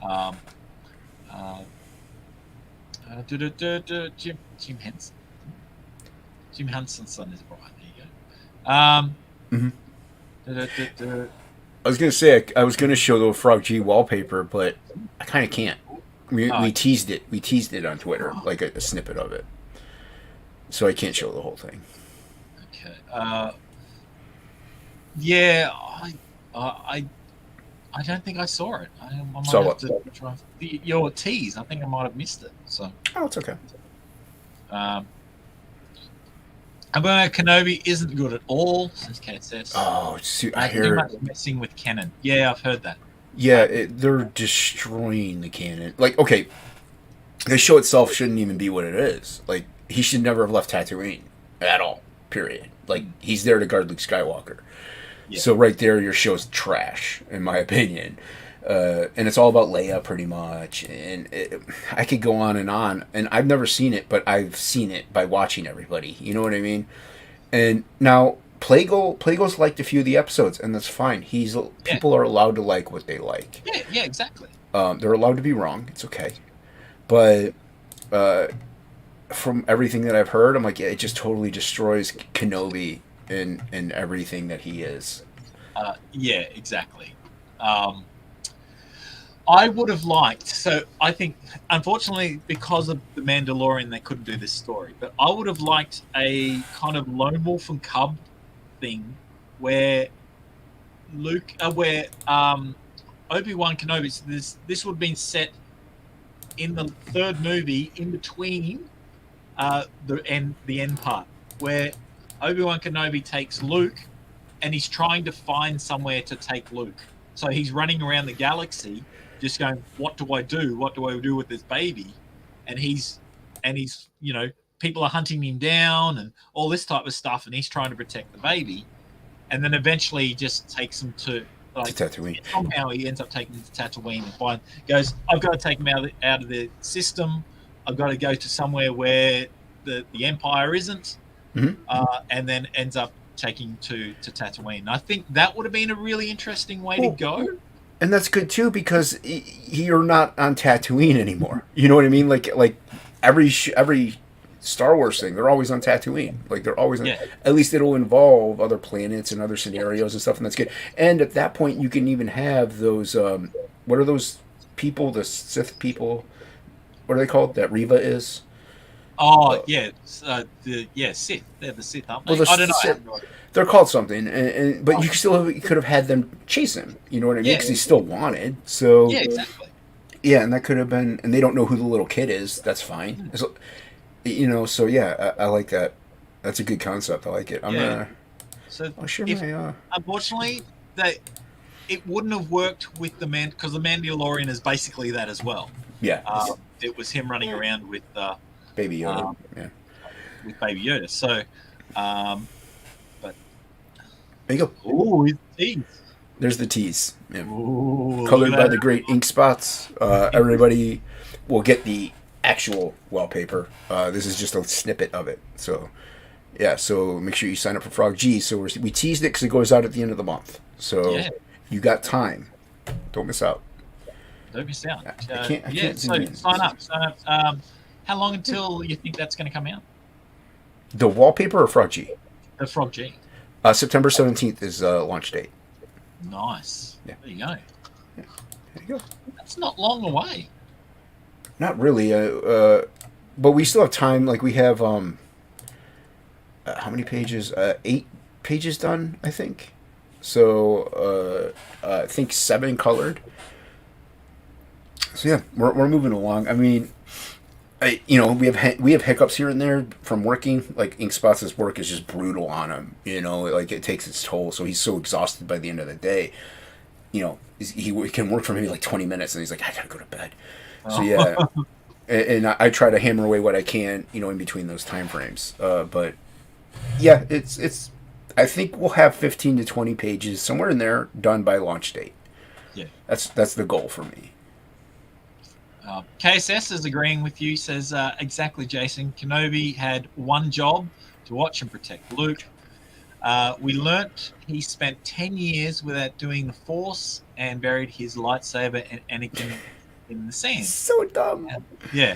um, uh, Jim Henson. Jim Henson's son is Brian. There you go. Hmm. Du- du- du- du- I was gonna say I was gonna show the Frog G wallpaper, but I kind of can't. We oh, teased it. We teased it on Twitter, like a snippet of it. So I can't show the whole thing. okay. Yeah, I I don't think I saw it. I might So have what? to try your tease. I think I might have missed it. So, Oh, it's okay. um, Obi-Wan Kenobi isn't good at all, says KSS. Oh, I Too hear. much messing with canon. Yeah, I've heard that. Yeah, they're destroying the canon. Like, okay, the show itself shouldn't even be what it is. Like, he should never have left Tatooine at all. Period. Like, he's there to guard Luke Skywalker. Yeah. So right there, your show's trash, in my opinion. And it's all about Leia, pretty much. And I could go on. And I've never seen it, but I've seen it by watching everybody. You know what I mean? And now Plago's liked a few of the episodes, and that's fine. People are allowed to like what they like. Yeah, exactly. They're allowed to be wrong. It's okay. But from everything that I've heard, I'm like, yeah, it just totally destroys Kenobi and everything that he is. Yeah, exactly. I would have liked. So I think, unfortunately, because of the Mandalorian, they couldn't do this story. But I would have liked a kind of lone wolf and cub thing, where Obi-Wan Kenobi. So this would have been set in the third movie, in between the end part, where Obi-Wan Kenobi takes Luke, and he's trying to find somewhere to take Luke. So he's running around the galaxy, just going, "What do I do? What do I do with this baby?" And he's people are hunting him down and all this type of stuff, and he's trying to protect the baby. And then eventually, he just takes him to Tatooine. Somehow he ends up taking him to Tatooine and goes, "I've got to take him out of the system. I've got to go to somewhere where the Empire isn't." Mm-hmm. And then ends up taking to Tatooine. I think that would have been a really interesting way to go. And that's good too, because you're not on Tatooine anymore. You know what I mean? Like every Star Wars thing, they're always on Tatooine. Like they're always on, at least it'll involve other planets and other scenarios and stuff, and that's good. And at that point, you can even have those. What are those people? The Sith people. What are they called? That Reva is. Oh yeah, Sith. They're the Sith, aren't they? Well, I don't know. They're called something, but you could have had them chase him. You know what I mean? Because he still wanted. So yeah, exactly. Yeah, and that could have been, and they don't know who the little kid is. That's fine. So yeah, I like that. That's a good concept. I like it. Unfortunately, it wouldn't have worked with because the Mandalorian is basically that as well. Yeah. It was him running around with Baby Yoda. With Baby Yoda. So, but there you go. Oh, it's tease. There's the tease. Yeah. Ooh, colored by the great ink spots. Everybody will get the actual wallpaper. This is just a snippet of it. So, yeah. So make sure you sign up for Frog G. So we teased it because it goes out at the end of the month. So you got time. Don't miss out. Don't miss out. I can't sign up. How long until you think that's going to come out? The wallpaper or Frog G? The Frog G. September 17th is launch date. Nice. Yeah. There you go. Yeah. There you go. That's not long away. Not really. But we still have time. Like we have how many pages? 8 pages done, I think. So I think 7 colored. So yeah, we're moving along. I mean, we have hiccups here and there from working. Like InkSpots' work is just brutal on him. Like it takes its toll. So he's so exhausted by the end of the day. He can work for maybe like 20 minutes, and he's like, I gotta go to bed. So yeah, and I try to hammer away what I can, in between those time frames. But yeah, it's. I think we'll have 15 to 20 pages somewhere in there done by launch date. Yeah, that's the goal for me. KSS is agreeing with you. Says exactly, Jason. Kenobi had one job: to watch and protect Luke. We learnt he spent 10 years without doing the Force and buried his lightsaber and Anakin in the sand. So dumb. Yeah.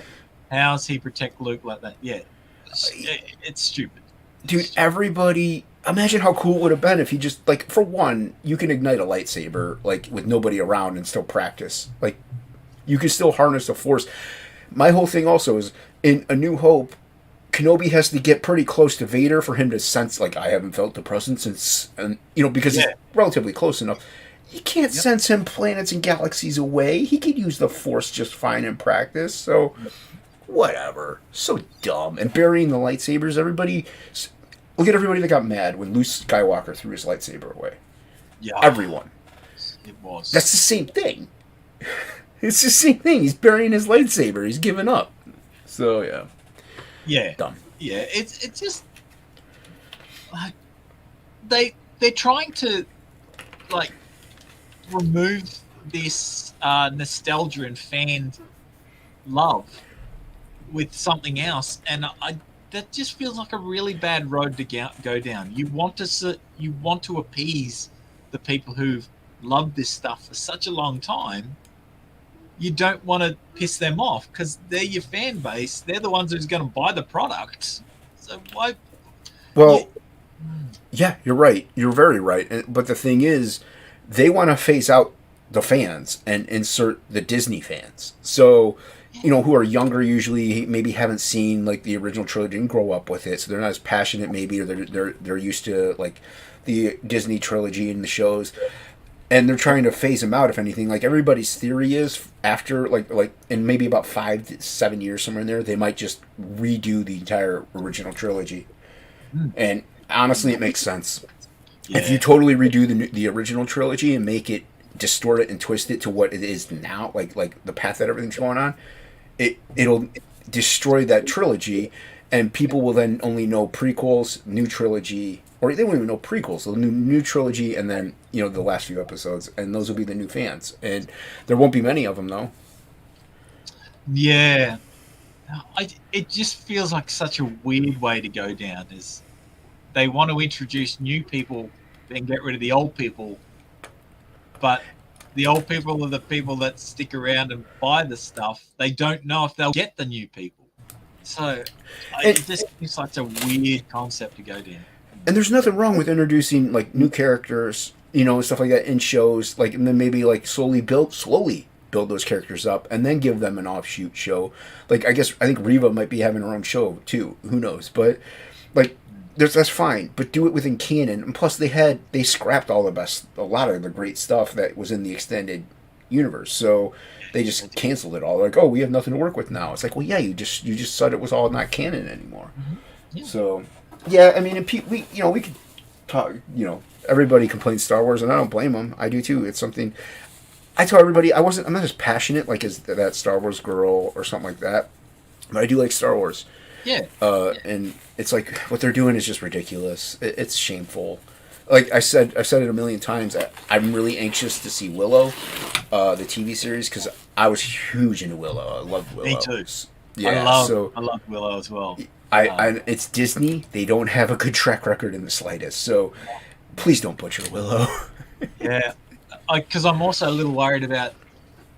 How's he protect Luke like that? Yeah. It's stupid. Dude, everybody, imagine how cool it would have been if he just, like, for one, you can ignite a lightsaber, like, with nobody around and still practice. Like, you can still harness the Force. My whole thing also is, in A New Hope, Kenobi has to get pretty close to Vader for him to sense, like, I haven't felt the presence since, and, you know, because it's relatively close enough. You can't sense him planets and galaxies away. He could use the Force just fine in practice, so whatever. So dumb. And burying the lightsabers, everybody... Look at everybody that got mad when Luke Skywalker threw his lightsaber away. Yeah. Everyone. It was. That's the same thing. It's the same thing. He's burying his lightsaber. He's giving up. So, yeah. Yeah. Dumb. Yeah, it's just... Like, they're trying to, like, remove this nostalgia and fan love with something else, and that just feels like a really bad road to go down. You want to appease the people who've loved this stuff for such a long time. You don't want to piss them off because they're your fan base. They're the ones who's going to buy the product. So why? Well, yeah, you're right. You're very right. But the thing is, they want to phase out the fans and insert the Disney fans. So, you know, who are younger usually, maybe haven't seen like the original trilogy, didn't grow up with it, so they're not as passionate maybe, or they're used to like the Disney trilogy and the shows, and they're trying to phase them out. If anything, like everybody's theory is after like in maybe about 5 to 7 years somewhere in there, they might just redo the entire original trilogy. And honestly, it makes sense. Yeah. If you totally redo the original trilogy and make it, distort it and twist it to what it is now, like the path that everything's going on, it'll destroy that trilogy, and people will then only know prequels, new trilogy, or they won't even know prequels, the new trilogy, and then, you know, the last few episodes, and those will be the new fans, and there won't be many of them though. Yeah, it just feels like such a weird way to go down. Is they want to introduce new people, then get rid of the old people, but the old people are the people that stick around and buy the stuff. They don't know if they'll get the new people. So it just seems like a weird concept to go down. And there's nothing wrong with introducing like new characters, you know, stuff like that in shows, like, and then maybe like slowly build those characters up and then give them an offshoot show. Like, I think Reva might be having her own show too. Who knows? But like, that's fine, but do it within canon. And plus, they scrapped a lot of the great stuff that was in the extended universe. So they just canceled it all. They're like, oh, we have nothing to work with now. It's like, well, yeah, you just said it was all not canon anymore. Mm-hmm. Yeah. So, yeah, I mean, we could talk. You know, everybody complains Star Wars, and I don't blame them. I do too. It's something. I tell everybody I'm not as passionate like as that Star Wars girl or something like that, but I do like Star Wars. Yeah. And it's like what they're doing is just ridiculous. It's shameful. Like I've said it a million times. I'm really anxious to see Willow, the TV series, because I was huge into Willow. I loved Willow. Me too. Yeah, I love Willow as well. It's Disney. They don't have a good track record in the slightest. So please don't butcher Willow. Yeah, because I'm also a little worried about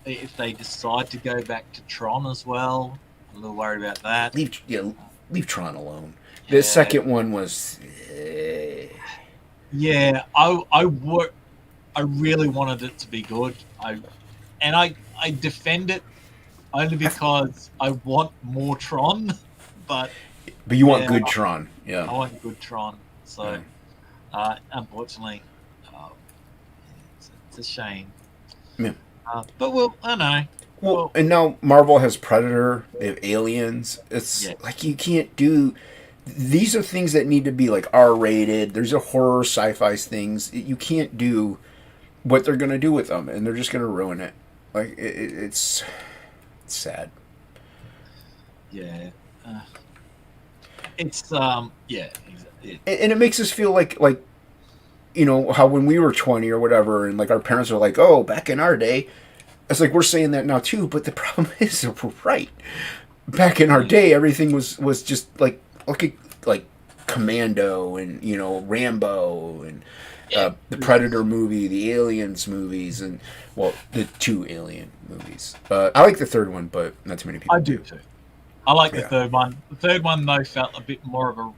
if they decide to go back to Tron as well. I'm a little worried about that. Leave Tron alone. Yeah. The second one was. Yeah, I really wanted it to be good. I defend it only because I want more Tron, but you want good Tron. Yeah, I want good Tron. So, unfortunately, it's a shame. Yeah. But I know. Well, and now Marvel has Predator, they have Aliens. It's like you can't do... These are things that need to be like R-rated. There's a horror, sci-fi things. You can't do what they're going to do with them, and they're just going to ruin it. Like, it's sad. Yeah. It's, yeah. And it makes us feel like, you know, how when we were 20 or whatever, and like our parents are like, oh, back in our day... It's like we're saying that now too, but the problem is we're right. Back in our day, everything was just like Commando and Rambo and Yeah, the Predator movie, the Aliens movies, and well, the two Alien movies. I like the third one, but not too many I people do do. too. I like the Yeah, third one. The third one though felt a bit more of a.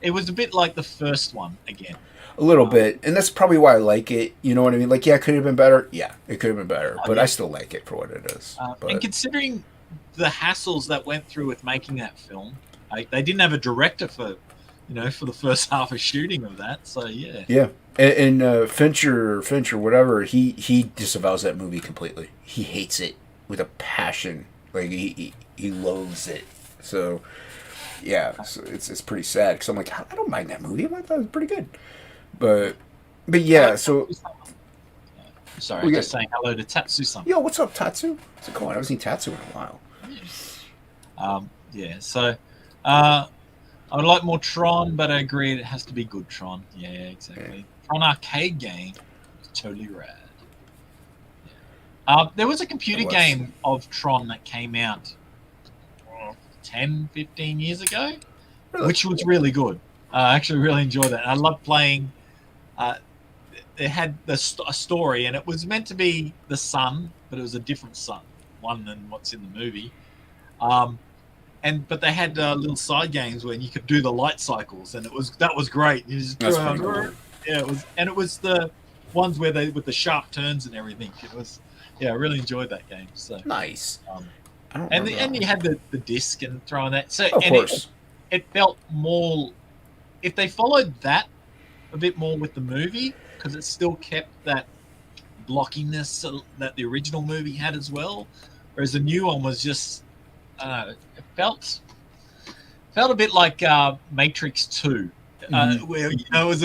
It was a bit like the first one again. a little Um, bit, and that's probably why I like it. You know what I mean? Like, yeah, it could have been better. Yeah, it could have been better, oh but I yeah, still like it for what it is. and But considering the hassles that went through with making that film, they didn't have a director for the first half of shooting of that. So yeah, yeah, and Fincher, whatever, he disavows that movie completely. He hates it with a passion. Like he loathes it. So yeah, so it's pretty sad because I'm like, I don't mind that movie. I thought it was pretty good. But hello, yeah, so sorry, we got just saying hello to Tatsu-san. yo, what's up, Tatsu? What's it going? I haven't seen Tatsu in a while. Yeah. So, I would like more Tron, but I agree it has to be good Tron. Yeah, Yeah. exactly. Tron arcade game, totally rad. There was a It computer was game of Tron that came out 10, 15 years ago, really which was really good. I actually really enjoyed that. I loved playing. Uh, it had a story, and it was meant to be the sun, but it was a different sun, one than what's in the movie. Um, but they had little side games where you could do the light cycles, and that was great. You just that's pretty cool. yeah, it was the ones where they with the sharp turns and everything. It was I really enjoyed that game. So Nice. um, I don't and remember that and you one. had the disc and throwing that. So Of and course. it felt more if they followed that a bit more with the movie because it still kept that blockiness that the original movie had as well, whereas the new one was just it felt a bit like Matrix 2, where it was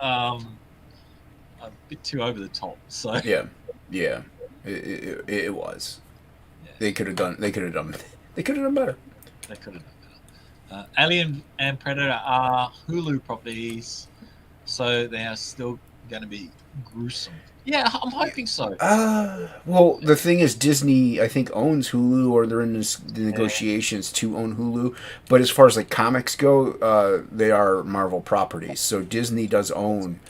um, a bit too over the top. So Yeah, yeah, it was. yeah, They could have done. They could have done. They could have done better. they could have done better. Alien and Predator are Hulu properties, so they are still going to be gruesome. Yeah, I'm hoping so. Well, the thing is, Disney, I think, owns Hulu, or they're in the Yeah, negotiations to own Hulu. But as far as like comics go, they are Marvel properties. So Disney does own.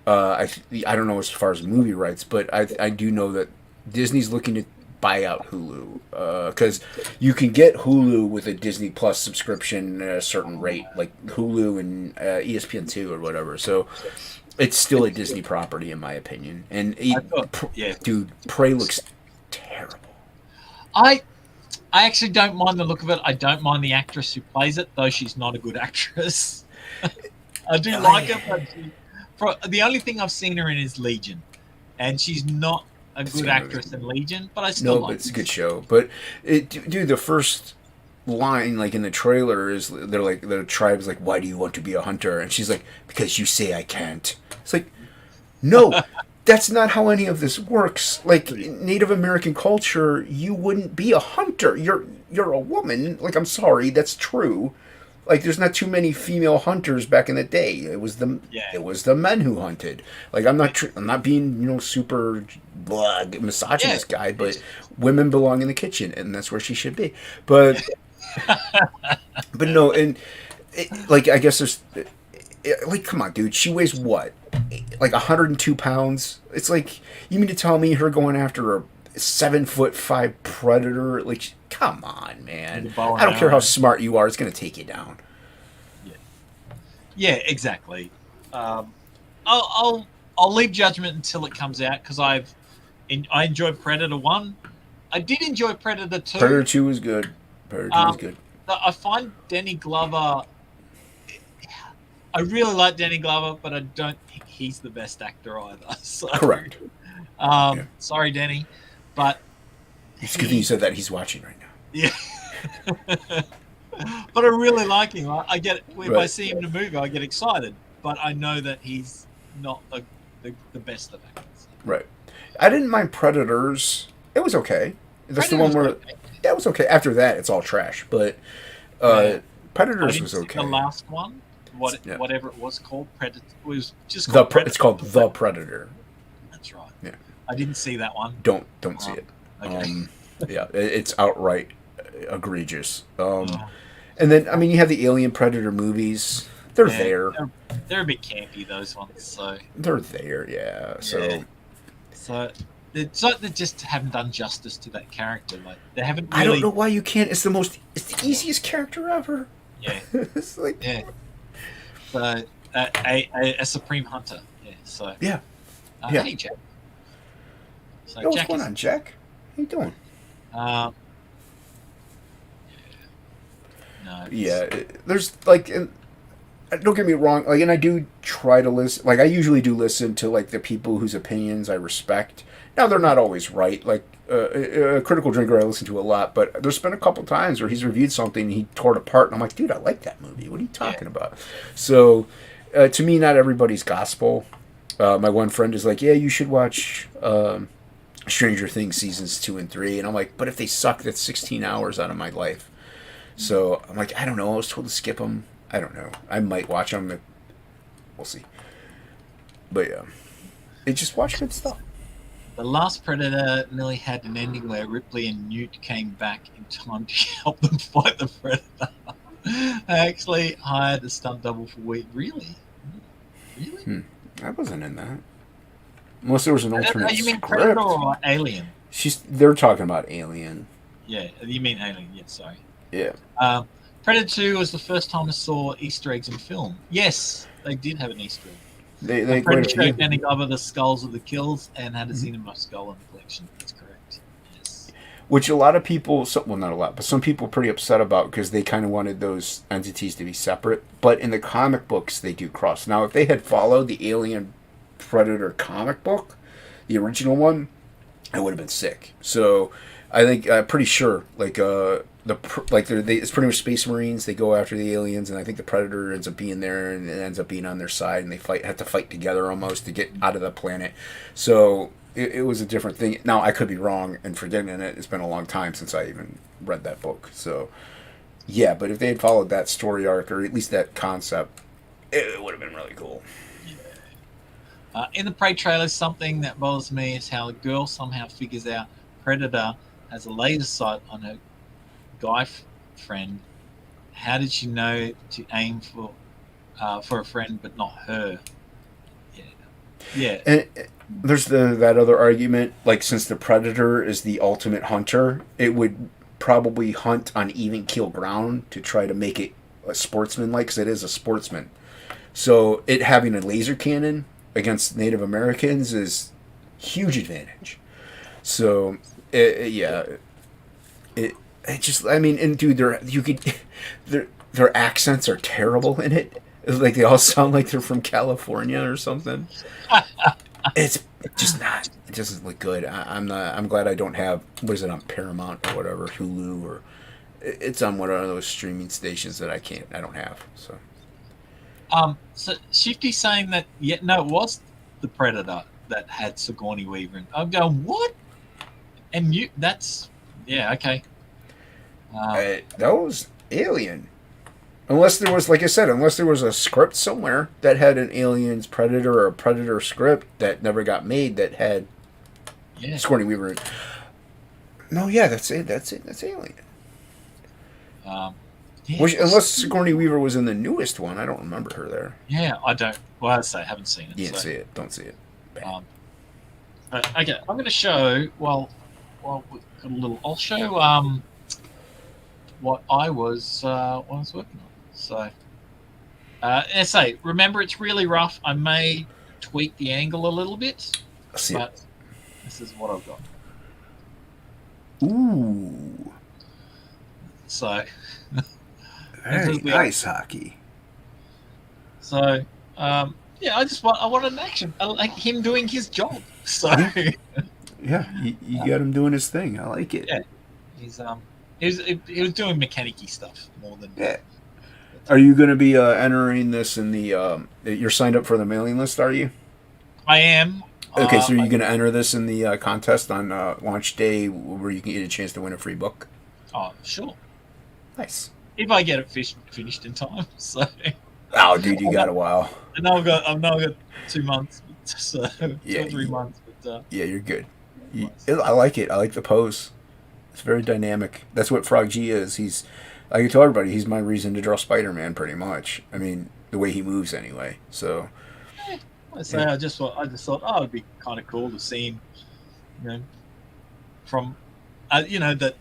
I don't know as far as movie rights, but I do know that Disney's looking to buy out Hulu because you can get Hulu with a Disney Plus subscription at a certain rate, like Hulu and ESPN2 or whatever. So it's still a Disney property, in my opinion. And I thought. Yeah, dude, Prey looks terrible. I I actually don't mind the look of it. I don't mind the actress who plays it, though she's not a good actress. I do like her, but the only thing I've seen her in is Legion, and she's not a It's a good good movie. actress in Legion, but I still No, but like it's a her. good show. But dude, the first line, like in the trailer, is they're like the tribe's like, "Why do you want to be a hunter?" And she's like, "Because you say I can't." It's like, no, that's not how any of this works. Like in Native American culture, you wouldn't be a hunter. You're a woman. Like, I'm sorry, that's true. Like, there's not too many female hunters back in the day. Yeah, It was the men who hunted. Like, I'm not being super yeah, misogynist guy, but it's, women belong in the kitchen, and that's where she should be. But no, and like I guess there's like, come on, dude, she weighs what, like 102 pounds. It's like, you mean to tell me her going after a 7'5" predator? Like, come on, with man. a bow I and don't care how arrow. smart you are, it's gonna take you down. Yeah, yeah, exactly. Um, I'll leave judgment until it comes out because I enjoyed Predator One. I did enjoy Predator Predator Two. 2 was good. Predator 2 was Um, good. I find Danny Glover. I really like Danny Glover, but I don't think he's the best actor either. So, Correct. Yeah. sorry, Danny, but It's a good thing you he, said that. He's watching right now. yeah. But I really like him. I get if I Right. see him in a movie, I get excited. But I know that he's not the best of actors. Right. I didn't mind Predators. It was okay. That's the Predator one was where okay. that was okay. After that, it's all trash. But Yeah, I Predators didn't was see the okay. last one. Yeah. Whatever it was called, Predator. It was just called It's Predator. called The Predator. That's right. Yeah. I didn't see that one. Don't see Um, it. okay. Yeah, it's outright egregious. Uh, And then, I mean, you have the Alien Predator movies. They're Yeah, there. they're a bit campy, those ones. So They're there, yeah. So so it's like they just haven't done justice to that character. Like they haven't I don't know really. why you can't. It's the easiest character ever. Yeah, It's like, yeah. So a supreme hunter. Yeah. So yeah, yeah. hey Jack. So Yo, what's Jack going is. on, Jack? How you doing? Um, no. Yeah, there's like, don't get me wrong. Like, and I do try to listen. Like, I usually do listen to like the people whose opinions I respect. Now, they're not always right. Like, a Critical Drinker I listen to a lot, but there's been a couple times where he's reviewed something and he tore it apart, and I'm like, dude, I like that movie. What are you talking about? So, to me, not everybody's gospel. My one friend is like, yeah, you should watch Stranger Things seasons 2 and 3, and I'm like, but if they suck, that's 16 hours out of my life. So I'm like, I don't know. I was told to skip them. I don't know. I might watch them. We'll see. But yeah, just watch good stuff. The Last Predator nearly had an ending where Ripley and Newt came back in time to help them fight the Predator. I actually hired a stunt double for Wheat. Really? Really? I wasn't in that. Unless there was an alternate You mean script. Predator or Alien? They're talking about Alien. Yeah, you mean Alien. Yeah, sorry. Yeah. Predator 2 was the first time I saw Easter eggs in film. Yes, they did have an Easter egg. They Predator showed Danny Glover the skulls of the kills and had a Xenomorph skull in the collection. That's correct. Yes. Which a lot of people, well, not a lot, but some people are pretty upset about because they kind of wanted those entities to be separate. But in the comic books, they do cross. Now, if they had followed the Alien Predator comic book, the original one, it would have been sick. So I think, I'm pretty sure, like, it's pretty much Space Marines. They go after the aliens, and I think the Predator ends up being there, and it ends up being on their side, and they have to fight together almost to get out of the planet. So it was a different thing. Now I could be wrong and forgetting it. It's been a long time since I even read that book. So yeah, but if they had followed that story arc, or at least that concept, it would have been really cool. In the Prey trailer, something that bothers me is how a girl somehow figures out Predator has a laser sight on her guy friend. How did she know to aim for a friend but not her? Yeah. And there's that other argument, like, since the Predator is the ultimate hunter, it would probably hunt on even keel ground to try to make it a sportsman-like, because it is a sportsman. So it having a laser cannon against Native Americans is huge advantage. So it just, I mean, and dude, their accents are terrible in it. It's like they all sound like they're from California or something. It's just not. It doesn't look good. I'm not. I'm glad I don't have. What is it on Paramount or whatever, Hulu, or it's on one of those streaming stations that I don't have. So. So Shifty's saying that it was the Predator that had Sigourney Weaver. And I'm going, what? And okay. That was Alien. Unless there was, like I said, a script somewhere that had an Aliens Predator or a Predator script that never got made that had Sigourney Weaver. No, yeah, that's it. That's Alien. Unless Sigourney Weaver was in the newest one, I don't remember her there. Yeah, I don't. Well, I haven't seen it. You didn't see it. Don't see it. Okay, I'm going to show. Well, we've got a little. I'll show what I was working on. So, SA. Remember, it's really rough. I may tweak the angle a little bit, but this is what I've got. Ooh. So. Very nice, Hocky. So, I want an action. I like him doing his job. So, yeah, you got him doing his thing. I like it. Yeah, he was doing mechanic-y stuff more than. Yeah. Are you going to be entering this in the? You're signed up for the mailing list, are you? I am. Okay, so are you going to enter this in the contest on launch day, where you can get a chance to win a free book? Oh, sure. Nice. If I get it finished in time, so. Oh, dude, you got a while. I've now got 2 months, so 2 or 3 months. But yeah, you're good. I like it. I like the pose. It's very dynamic. That's what Frog G is. He's Like I told everybody, he's my reason to draw Spider-Man, pretty much. I mean, the way he moves, anyway. So, I say yeah, I just thought, oh, it'd be kind of cool to see him, you know, from, that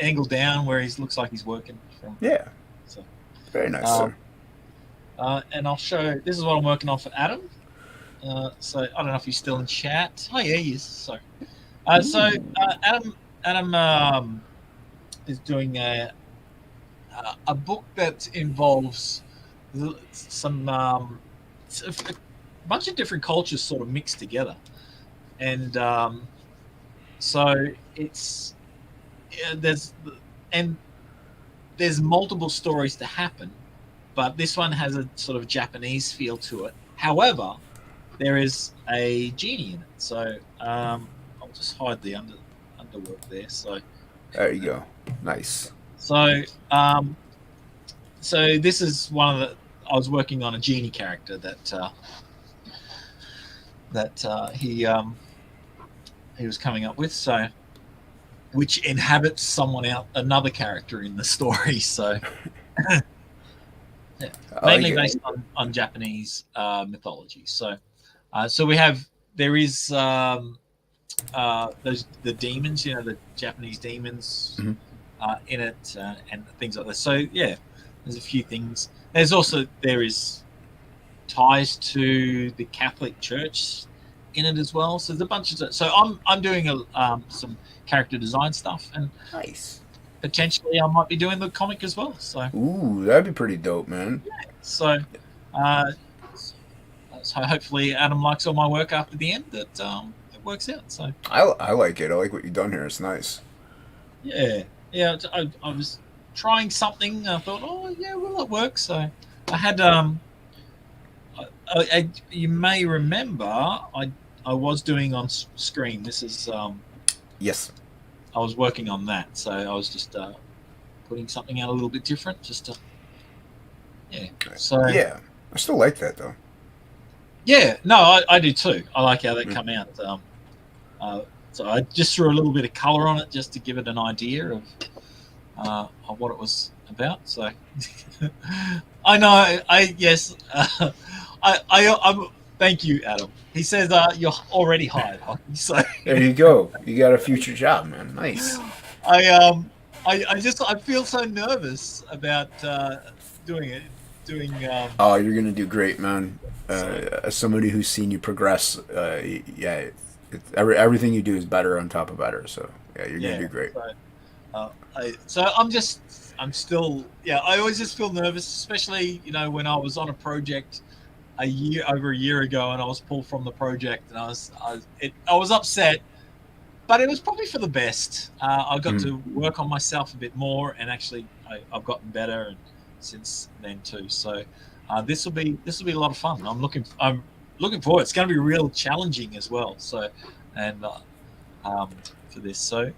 angle down where he looks like he's working from. yeah, So, very nice, sir. and I'll show. This is what I'm working on for Adam. So I don't know if he's still in chat. Oh yeah, he is. Sorry. Adam is doing a book that involves some a bunch of different cultures sort of mixed together, and so it's there's multiple stories to happen, but this one has a sort of Japanese feel to it. However, there is a genie in it, so I'll just hide the underwork there. So There you go. Nice. So, so this is one of the. I was working on a genie character that he was coming up with. So, which inhabits another character in the story. So, yeah, mainly based on Japanese mythology. So, there is the demons. The Japanese demons. Mm-hmm. In it and things like that. So yeah, there's a few things. There is ties to the Catholic Church in it as well. So there's a bunch of. So I'm doing some character design stuff, and Nice. potentially I might be doing the comic as well. So Ooh, that'd be pretty dope, man. yeah. So hopefully Adam likes all my work after the end. That it works out. So I like it. I like what you've done here. It's nice. yeah. Yeah, I was trying something. I thought, oh yeah, well it works. So I had you may remember I was doing on screen. This is Yes. I was working on that. So I was just putting something out a little bit different, just to So yeah, I still like that though. Yeah, no, I do too. I like how that come out. So I just threw a little bit of color on it just to give it an idea of what it was about. So I know, I'm. Thank you, Adam. He says you're already hired, Hocky. So There you go. You got a future job, man. Nice. I feel so nervous about doing it. Oh, you're gonna do great, man. As somebody who's seen you progress, yeah, everything you do is better on top of better. So yeah, you're gonna do great. I'm still, I always just feel nervous, especially when I was on a project over a year ago, and I was pulled from the project, and I was upset, but it was probably for the best. I got to work on myself a bit more, and actually I've gotten better and since then too. So this will be a lot of fun. I'm looking forward. It's going to be real challenging as well. So and for this. So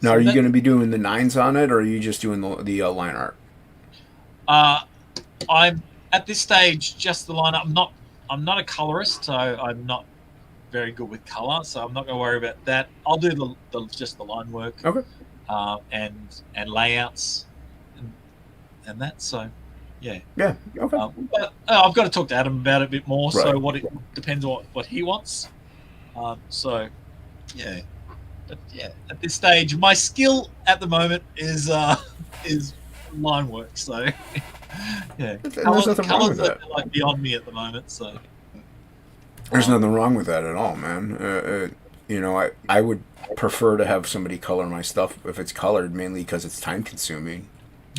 now, are you going to be doing the 9s on it, or are you just doing the line art? I'm at this stage just the line art. I'm not a colorist, so I'm not very good with color. So I'm not going to worry about that. I'll do just the line work. Okay. And layouts and that. So yeah. Yeah. Okay. But I've got to talk to Adam about it a bit more. Right. So it depends on what he wants. So yeah. But yeah, at this stage, my skill at the moment is line work. So yeah, there's nothing wrong with that. Are like beyond me at the moment. So there's nothing wrong with that at all, man. I would prefer to have somebody color my stuff if it's colored, mainly because it's time consuming.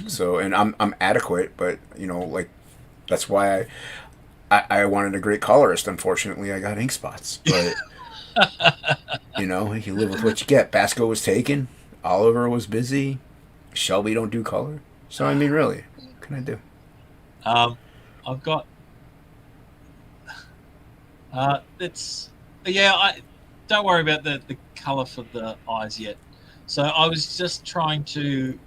So, and I'm adequate, but like that's why I wanted a great colorist. Unfortunately, I got ink spots, but. You live with what you get. Basco was taken. Oliver was busy. Shelby don't do color. So, I mean, really, what can I do? I've got... I don't worry about the color for the eyes yet. So, I was just trying to...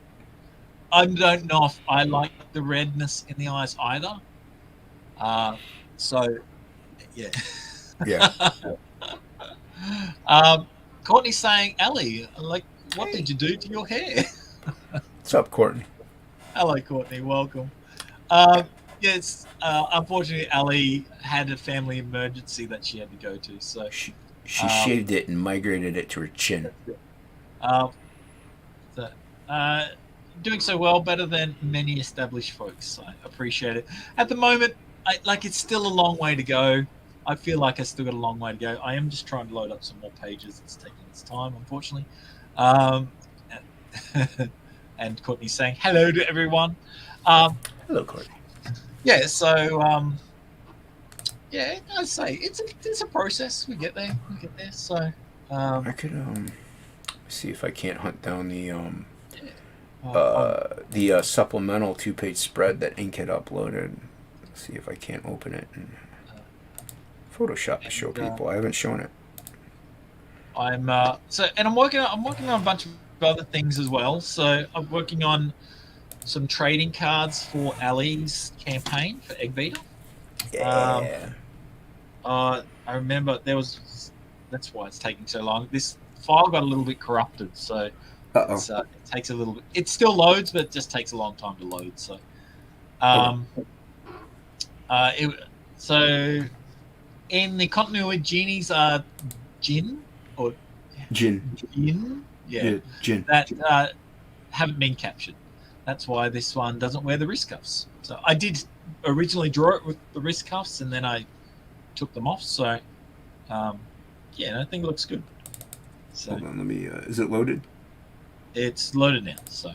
I don't know if I like the redness in the eyes either. So, yeah. Yeah. Courtney's saying, Ellie, what did you do to your hair? What's up, Courtney? Hello, Courtney. Welcome. Yes, unfortunately, Ali had a family emergency that she had to go to. So, She um, shaved it and migrated it to her chin. uh, so, uh, doing so well, better than many established folks. I appreciate it. At the moment, it's still a long way to go. I feel like I still got a long way to go. I am just trying to load up some more pages. It's taking its time, unfortunately. Um, and Courtney's saying hello to everyone. Um, Hello, Courtney. yeah, so yeah, I say it's a process. We get there. We get there. So I could see if I can't hunt down yeah, I'm the supplemental 2-page spread that Ink had uploaded. See if I can't open it and uh, Photoshop to show and people. I haven't shown it. I'm working on a bunch of other things as well. So I'm working on some trading cards for Ali's campaign for Egg Beater. Um, Yeah. I remember that's why it's taking so long. This file got a little bit corrupted, so Uh oh. it takes a little bit. It still loads, but it just takes a long time to load. So, Okay. um, it, so in the continuity, genies are Jin or Jin. Jin, yeah, Yeah, Jin. that haven't been captured. That's why this one doesn't wear the wrist cuffs. So I did originally draw it with the wrist cuffs, and then I took them off. So, yeah, I think it looks good. So Hold on, let me. Is it loaded? it's loaded now. So,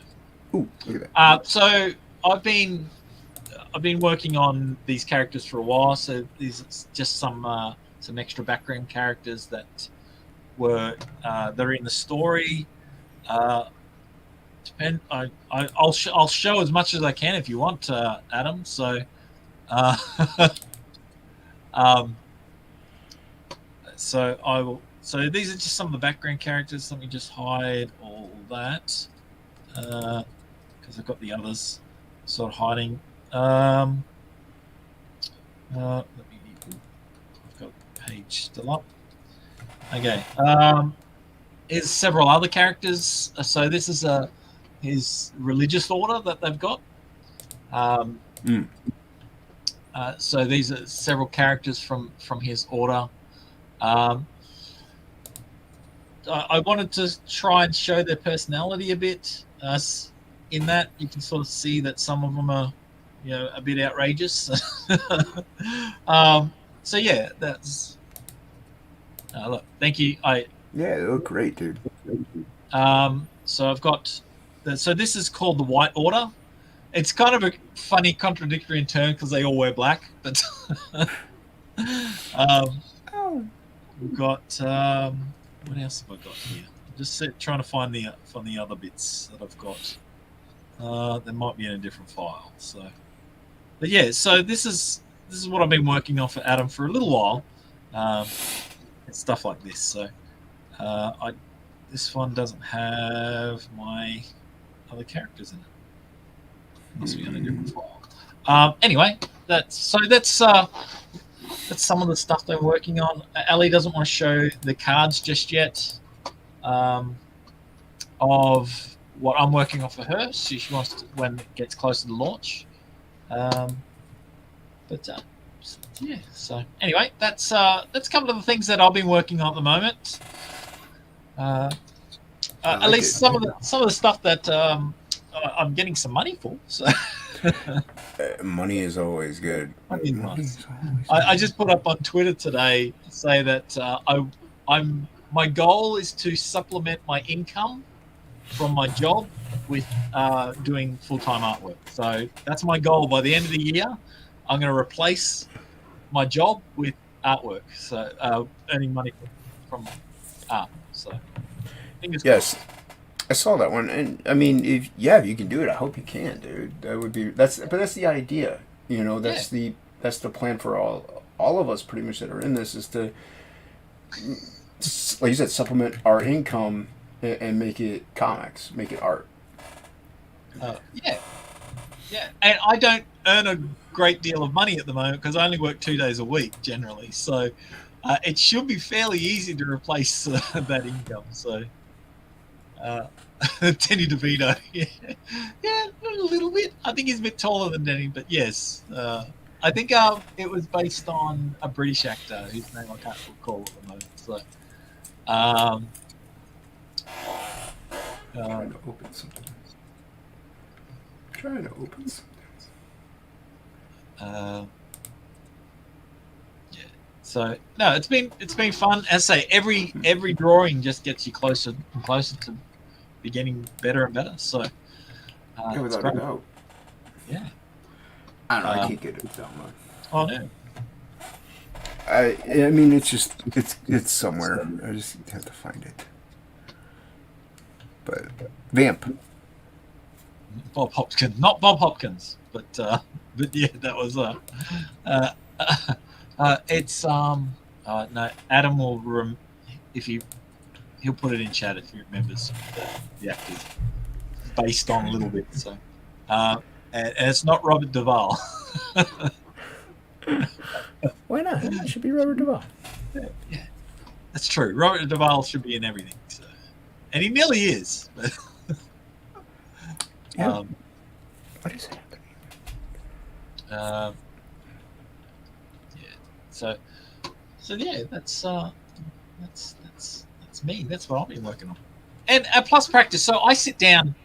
Ooh, look at that. so I've been working on these characters for a while. So these are just some extra background characters that were they're in the story. I'll show as much as I can if you want, Adam. So, uh, um, so I will. So these are just some of the background characters. Let me just hide all that because I've got the others sort of hiding. Let me. I've got the page still up. Okay. Here's several other characters. So this is his religious order that they've got. Mm. So these are several characters from his order. I wanted to try and show their personality a bit. In that, you can sort of see that some of them are, a bit outrageous. So yeah, that's. Look, thank you. Yeah, they look great, dude. So I've got. So this is called the White Order. It's kind of a funny, contradictory in term because they all wear black, but we've got what else have I got here? I'm just trying to find the other bits that I've got. They might be in a different file. So, but yeah, so this is what I've been working on for Adam for a little while. And stuff like this. So, this one doesn't have my other characters in it. Must be on a different file. Anyway, that's some of the stuff they're working on. Ellie doesn't want to show the cards just yet of what I'm working on for her. She wants to, when it gets closer to launch. But yeah. So anyway, that's a couple of the things that I've been working on at the moment. At least some of the stuff that I'm getting some money for. So. Money is always good. I just put up on Twitter today to say that my goal is to supplement my income from my job with doing full-time artwork. So that's my goal. By the end of the year, I'm going to replace my job with artwork. So earning money from art. So yes. I saw that one, and I mean, if you can do it, I hope you can, dude. That would be that's the idea, That's the plan for all of us, pretty much, that are in this, is to, like you said, supplement our income and make it comics, make it art. Yeah, and I don't earn a great deal of money at the moment because I only work 2 days a week generally, so it should be fairly easy to replace that income. So. Danny DeVito. Yeah, yeah, a little bit. I think he's a bit taller than Danny, but yes. I think it was based on a British actor whose name I can't recall at the moment. So, um, Trying to open something. Trying to open something. Yeah. So no, it's been fun. As I say, every drawing just gets you closer and closer to be getting better and better. So Yeah, it's without a great. doubt. Yeah. I don't know. I can't get it download. Oh no. I mean, it's just it's somewhere. I just have to find it. But Vamp. Bob Hopkins, not Bob Hopkins, but yeah, that was it's no, Adam will if he'll put it in chat if he remembers the actors based on a little bit. So and it's not Robert Duvall. Why not? It should be Robert Duvall. Yeah, that's true. Robert Duvall should be in everything, so, and he nearly is. But, yeah. What is happening? Yeah. So yeah, that's me. That's what I've been working on, and plus practice. So I sit down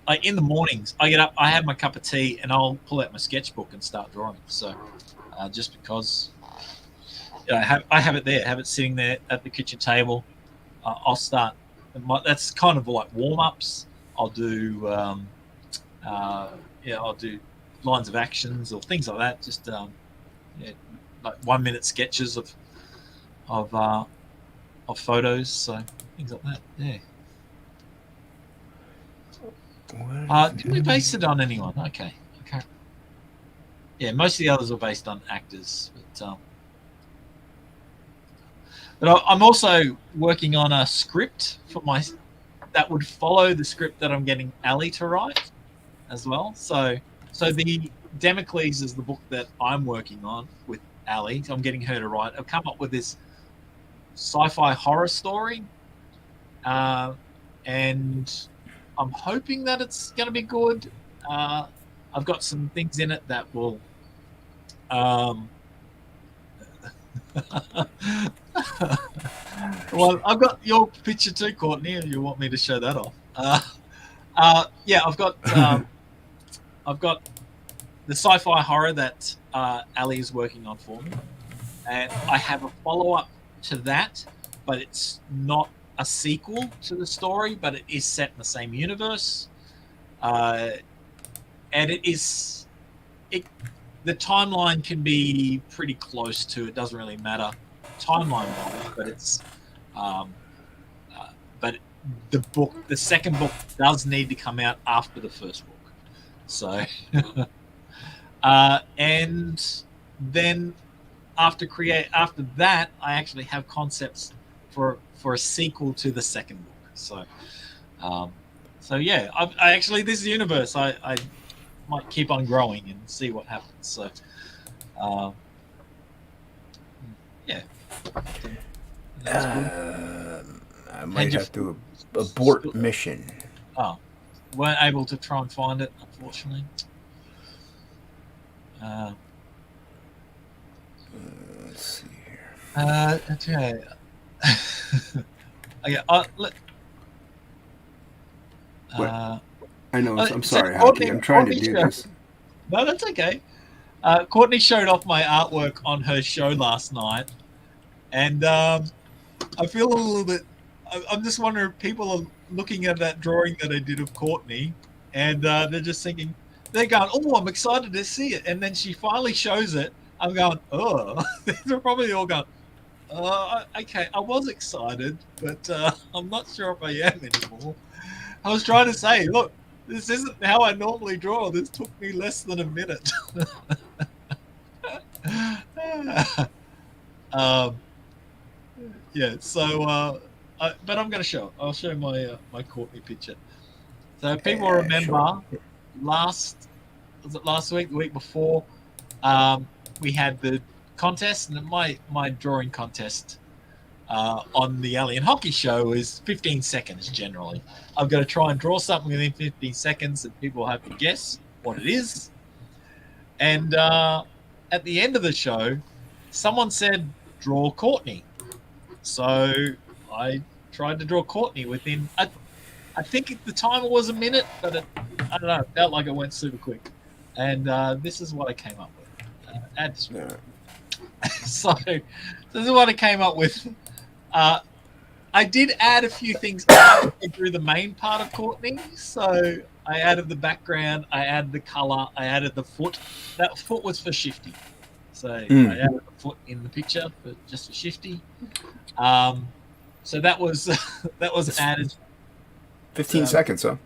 like in the mornings. I get up, I have my cup of tea, and I'll pull out my sketchbook and start drawing. So just because I have it there, have it sitting there at the kitchen table, I'll start. That's kind of like warm ups. I'll do I'll do lines of actions or things like that. Just like 1 minute sketches of photos, so things like that. Yeah. Did we base it on anyone? Okay. Yeah, most of the others are based on actors, but I'm also working on a script for that would follow the script that I'm getting Ali to write as well. So the Democles is the book that I'm working on with Ali. I'm getting her to write. I've come up with this sci-fi horror story, and I'm hoping that it's going to be good. I've got some things in it that will. Well, I've got your picture too, Courtney. You want me to show that off? Yeah, I've got the sci-fi horror that Ali is working on for me, and I have a follow-up to that, but it's not a sequel to the story, but it is set in the same universe, and the timeline can be pretty close to. It doesn't really matter timeline-wise, but it's but the second book does need to come out after the first book. So, and then after that, I actually have concepts for a sequel to the second book. So, yeah, I actually this universe I might keep on growing and see what happens. So, yeah. I might have to abort mission. Oh, weren't able to try and find it, unfortunately. Let's see here. Okay. Okay. I know. I'm sorry, Hocky. I'm trying to do this. No, that's okay. Courtney showed off my artwork on her show last night, and I feel a little bit. I'm just wondering if people are looking at that drawing that I did of Courtney, and they're just thinking, they're going, "Oh, I'm excited to see it," and then she finally shows it. I'm going, "Oh," they're probably all going, "Okay, I was excited, but I'm not sure if I am anymore." I was trying to say, look, this isn't how I normally draw. This took me less than a minute. Yeah, so, but I'm going to show it. I'll show my Courtney picture. So people remember was it last week, the week before, we had the contest, and my drawing contest on the Alien Hockey Show is 15 seconds generally. I've got to try and draw something within 15 seconds that people have to guess what it is. And at the end of the show, someone said, draw Courtney. So I tried to draw Courtney within, I think at the timer was a minute, but I don't know, it felt like it went super quick. And this is what I came up with. So this is what I came up with. I did add a few things after through the main part of Courtney. So I added the background, I added the color, I added the foot. That foot was for Shifty. So I added the foot in the picture, but just for Shifty. So that was added. 15 seconds, huh?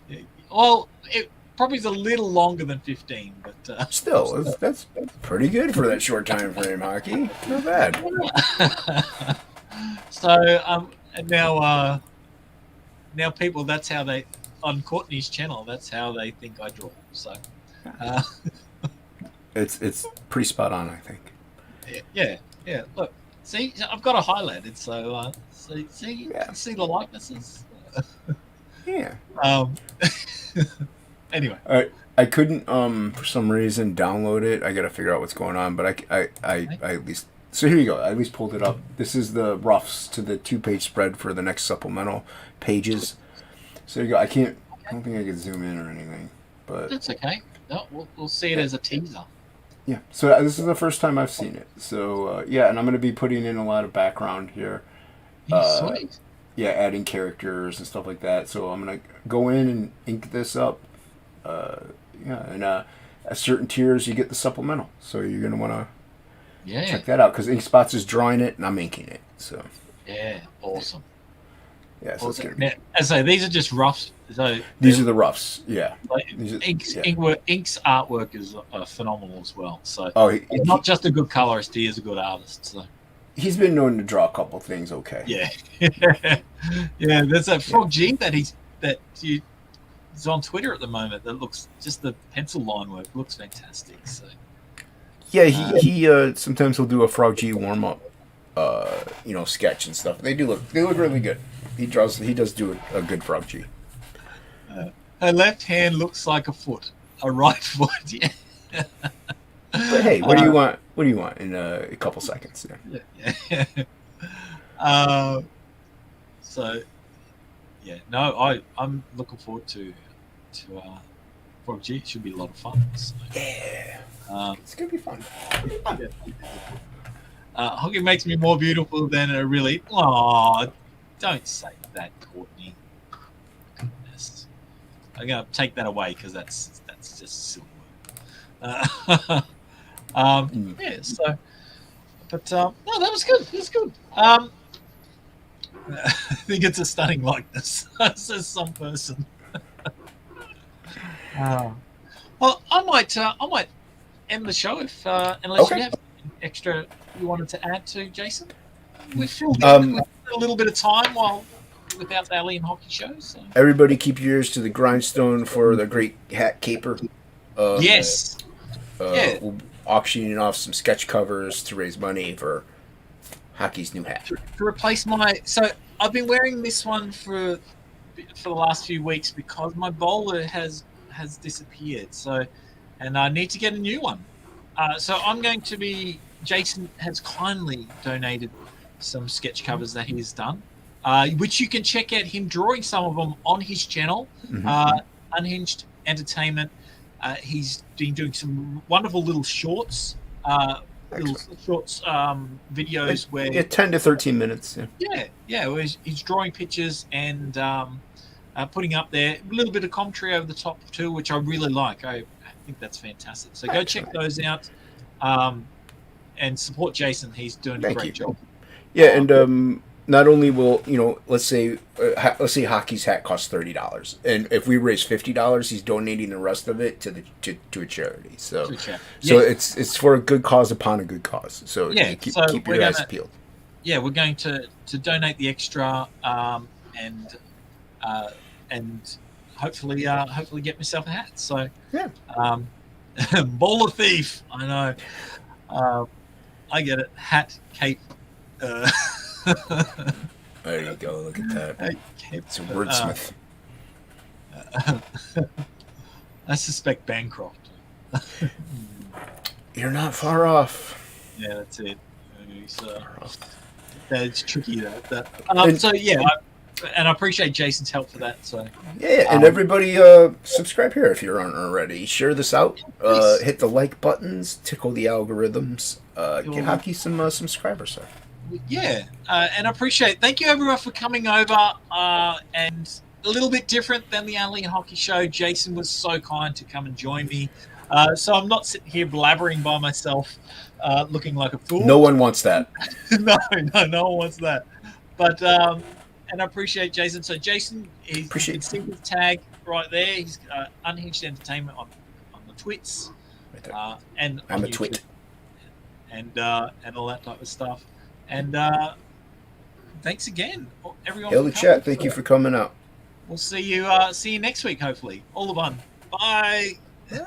Yeah, well, it probably is a little longer than 15, but still, that's pretty good for that short time frame, Hockey. Not bad. So now people, that's how they, on Courtney's channel, that's how they think I draw. So it's pretty spot on, I think. Yeah. Look, see, I've got a highlighted, so see the likenesses. Yeah. Anyway, I couldn't for some reason download it. I got to figure out what's going on, but I at least. So here you go. I at least pulled it up. This is the roughs to the 2-page spread for the next supplemental pages. So there you go. I don't think I can zoom in or anything, but that's okay. No, we'll see it as a teaser. Yeah. So this is the first time I've seen it. So yeah, and I'm going to be putting in a lot of background here. Sweet. Yeah, adding characters and stuff like that. So I'm going to go in and ink this up. And at certain tiers you get the supplemental. So you're going to want to check that out, because InkSpots is drawing it and I'm inking it. So yeah, awesome. Yeah, so awesome. Now, as I say, these are just roughs. So these are the roughs. Yeah. Ink's artwork is phenomenal as well. So he's not just a good colorist; he is a good artist. So he's been known to draw a couple things. Okay. Yeah. Yeah. There's a Frog G that he's on Twitter at the moment. That looks, just the pencil line work looks fantastic. So. Yeah, he sometimes he'll do a Frog G warm up, sketch and stuff. They look really good. He does do a good Frog G. Her left hand looks like a foot, a right foot. Yeah. But hey, what do you want? What do you want in a couple seconds? Yeah. So, yeah, no, I'm looking forward to Frog G. It should be a lot of fun. So. Yeah. It's gonna be fun. Hockey makes me more beautiful than a really. Oh, don't say that, Courtney. Goodness, I'm gonna take that away because that's just silly. Yeah. So, but no, that was good. It was good. I think it's a stunning likeness, says some person. Well, I might end the show if unless you have extra you wanted to add to, Jason. We filled in a little bit of time without the Alien Hockey Show. So. Everybody, keep your ears to the grindstone for the great hat caper. Yes. We'll be auctioning off some sketch covers to raise money for Hockey's new hat. To replace so I've been wearing this one for the last few weeks because my bowler has disappeared. So, and I need to get a new one. So I'm going to be. Jason has kindly donated some sketch covers that he has done, which you can check out him drawing some of them on his channel, Unhinged Entertainment. He's been doing some wonderful little shorts, videos where 10 to 13 minutes. Yeah. Where he's drawing pictures and putting up there a little bit of commentary over the top too, which I really like. I think that's fantastic. So go check those out. And support Jason. He's doing a great job. Yeah, and not only will let's say Hockey's hat costs $30, and if we raise $50, he's donating the rest of it to a charity. So it's for a good cause upon a good cause. So keep your eyes peeled. Yeah, we're going to donate the extra and hopefully get myself a hat. So yeah, bowler thief. I know. I get it. Hat, cape. There you go. Look at that. Okay, It's a wordsmith. I suspect Bancroft. You're not far off. Yeah, that's it. Far off. It's tricky that. So yeah, and I appreciate Jason's help for that. So Yeah, and everybody subscribe here if you aren't already. Share this out. Hit the like buttons. Tickle the algorithms. Get Hocky some subscribers. Sir. Yeah, and I appreciate. Thank you everyone for coming over. And a little bit different than the Ali Hockey Show. Jason was so kind to come and join me. So I'm not sitting here blabbering by myself, looking like a fool. No one wants that. no one wants that. But and I appreciate Jason. So Jason, you can see his tag right there. He's Unhinged Entertainment on the twits, Right there. and I'm a YouTube, twit. and all that type of stuff. And thanks again, everyone. Hail the chat. Thank you for coming out. We'll see you next week, hopefully. All the fun. Bye.